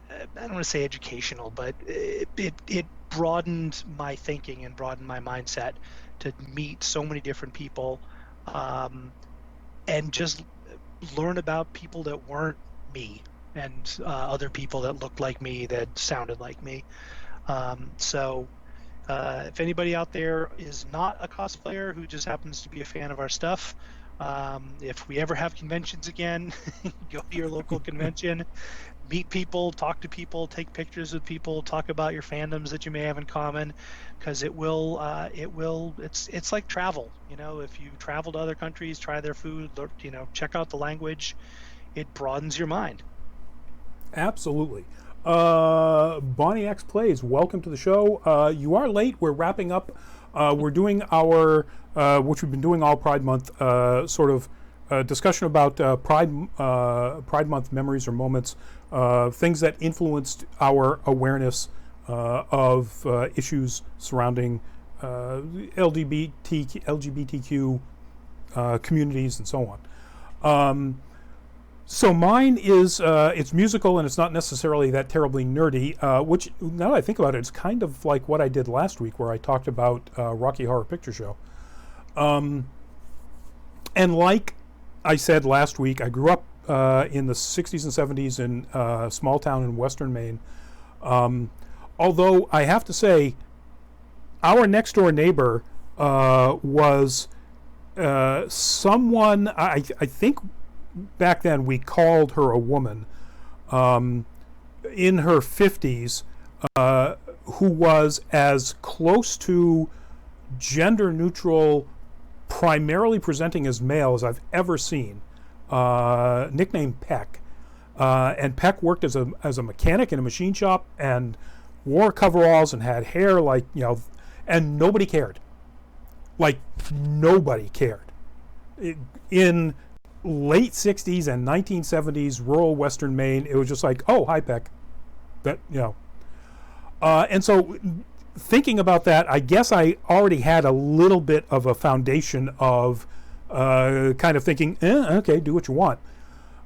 I don't want to say educational, but it broadened my thinking and broadened my mindset to meet so many different people, um, and just learn about people that weren't me. and other people that looked like me, that sounded like me. So if anybody out there is not a cosplayer who just happens to be a fan of our stuff, if we ever have conventions again, go to your local convention, meet people, talk to people, take pictures with people, talk about your fandoms that you may have in common, because it's like travel. If you travel to other countries, try their food, check out the language, it broadens your mind. Absolutely. Bonnie X Plays, welcome to the show. You are late. We're wrapping up. We're doing our, which we've been doing all Pride Month, sort of discussion about Pride Month memories or moments, things that influenced our awareness of issues surrounding LGBTQ communities and so on. So mine is, it's musical and it's not necessarily that terribly nerdy, which, now that I think about it, it's kind of like what I did last week where I talked about Rocky Horror Picture Show. And like I said last week, I grew up in the 60s and 70s in a small town in western Maine. Although I have to say, our next door neighbor was someone, I think back then we called her a woman, in her 50s, who was as close to gender neutral, primarily presenting as male as I've ever seen, nicknamed Peck. And Peck worked as a mechanic in a machine shop and wore coveralls and had hair like, and nobody cared. Like, nobody cared. In late 60s and 1970s rural western Maine, it was just like, oh, hi, Peck. That, and so thinking about that, I guess I already had a little bit of a foundation of kind of thinking, okay, do what you want.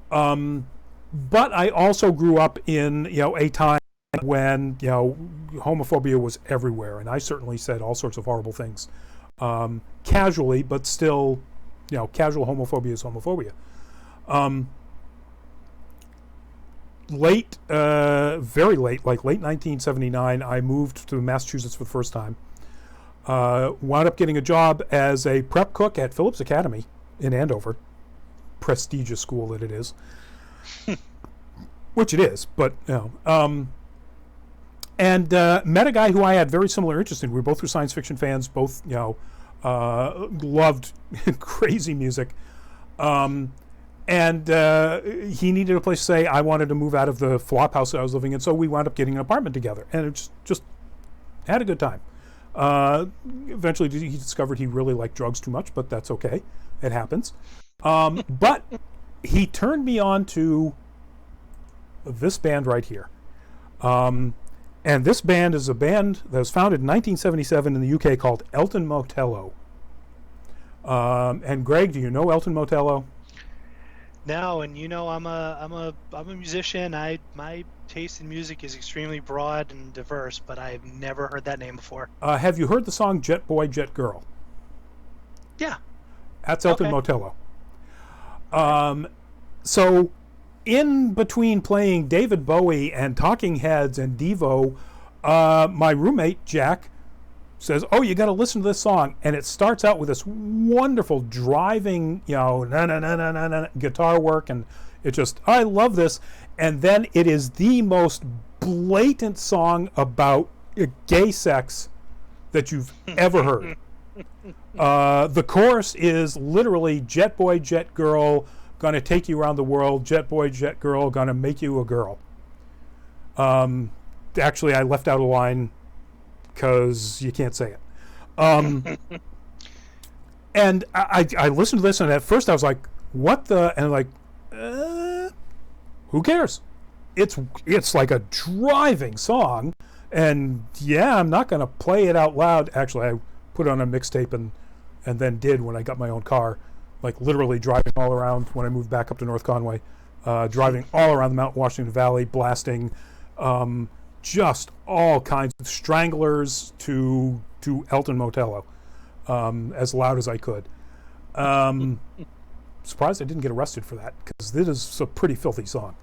But I also grew up in, a time when, homophobia was everywhere, and I certainly said all sorts of horrible things, casually, but still, casual homophobia is homophobia. Very late, like late 1979, I moved to Massachusetts for the first time. Wound up getting a job as a prep cook at Phillips Academy in Andover. Prestigious school that it is. Which it is, but, and met a guy who I had very similar interests in. We both were science fiction fans, both, loved crazy music. And he needed a place to stay. I wanted to move out of the flop house that I was living in, so we wound up getting an apartment together, and it just had a good time. Eventually, he discovered he really liked drugs too much, but that's okay. It happens. But he turned me on to this band right here. And this band is a band that was founded in 1977 in the UK called Elton Motello. And Greg, do you know Elton Motello? No, and I'm a musician. My taste in music is extremely broad and diverse, but I've never heard that name before. Have you heard the song Jet Boy, Jet Girl? Yeah. That's Elton Motello. So in between playing David Bowie and Talking Heads and Devo, my roommate, Jack, says, oh, you got to listen to this song. And it starts out with this wonderful driving, na-na-na-na-na-na guitar work. And it just, I love this. And then it is the most blatant song about gay sex that you've ever heard. The chorus is literally jet boy, jet girl, gonna take you around the world, jet boy, jet girl, gonna make you a girl. Actually, I left out a line because you can't say it. And I listened to this, and at first I was like, what the? And I'm like, who cares? It's like a driving song, and yeah, I'm not gonna play it out loud. Actually, I put it on a mixtape and then did when I got my own car, like literally driving all around when I moved back up to North Conway, driving all around the Mount Washington Valley, blasting just all kinds of Stranglers to Elton Motello, as loud as I could. Surprised I didn't get arrested for that, because this is a pretty filthy song.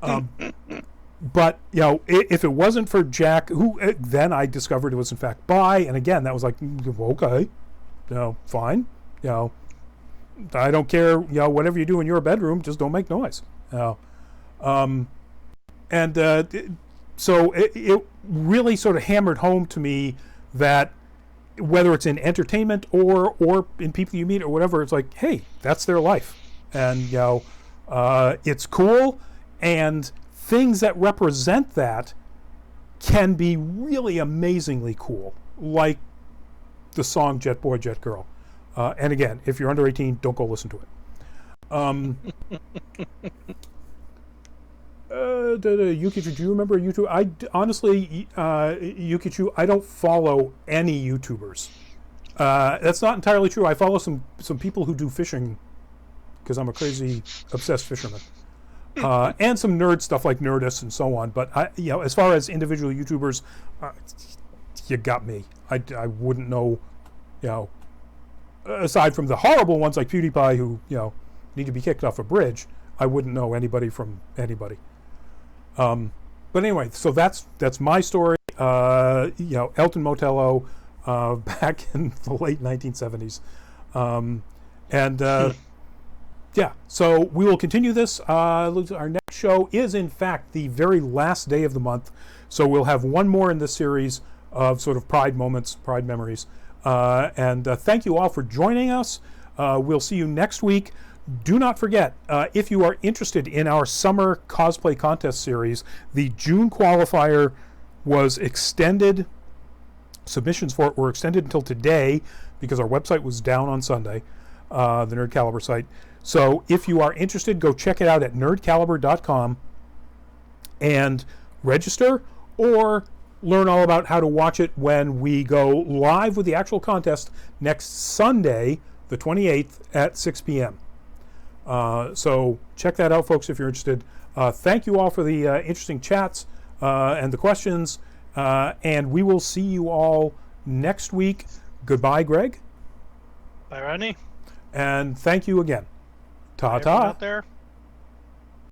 But, if it wasn't for Jack, who then I discovered it was in fact bi, and again, that was like, okay, fine. I don't care, whatever you do in your bedroom, just don't make noise. So it really sort of hammered home to me that whether it's in entertainment or in people you meet or whatever, it's like, hey, that's their life. And, it's cool, and things that represent that can be really amazingly cool, like the song Jet Boy, Jet Girl. And again, if you're under 18, don't go listen to it. Yukichu, do you remember YouTube? Honestly, Yukichu, I don't follow any YouTubers. That's not entirely true. I follow some people who do fishing because I'm a crazy, obsessed fisherman. And some nerd stuff like Nerdist and so on. But as far as individual YouTubers, you got me. I wouldn't know, aside from the horrible ones like PewDiePie who, need to be kicked off a bridge, I wouldn't know anybody from anybody. But anyway, so that's my story. Elton Motello, back in the late 1970s. Yeah, so we will continue this. Our next show is, in fact, the very last day of the month. So we'll have one more in this series of sort of Pride moments, Pride memories. Thank you all for joining us. We'll see you next week. Do not forget, if you are interested in our summer cosplay contest series, the June qualifier was extended. Submissions for it were extended until today because our website was down on Sunday, the Nerd Caliber site. So if you are interested, go check it out at nerdcaliber.com and register, or learn all about how to watch it when we go live with the actual contest next Sunday, the 28th at 6 p.m. So check that out, folks, if you're interested. Thank you all for the interesting chats and the questions, and we will see you all next week. Goodbye, Greg. Bye, Rodney. And thank you again. Ta-ta. Everyone out there.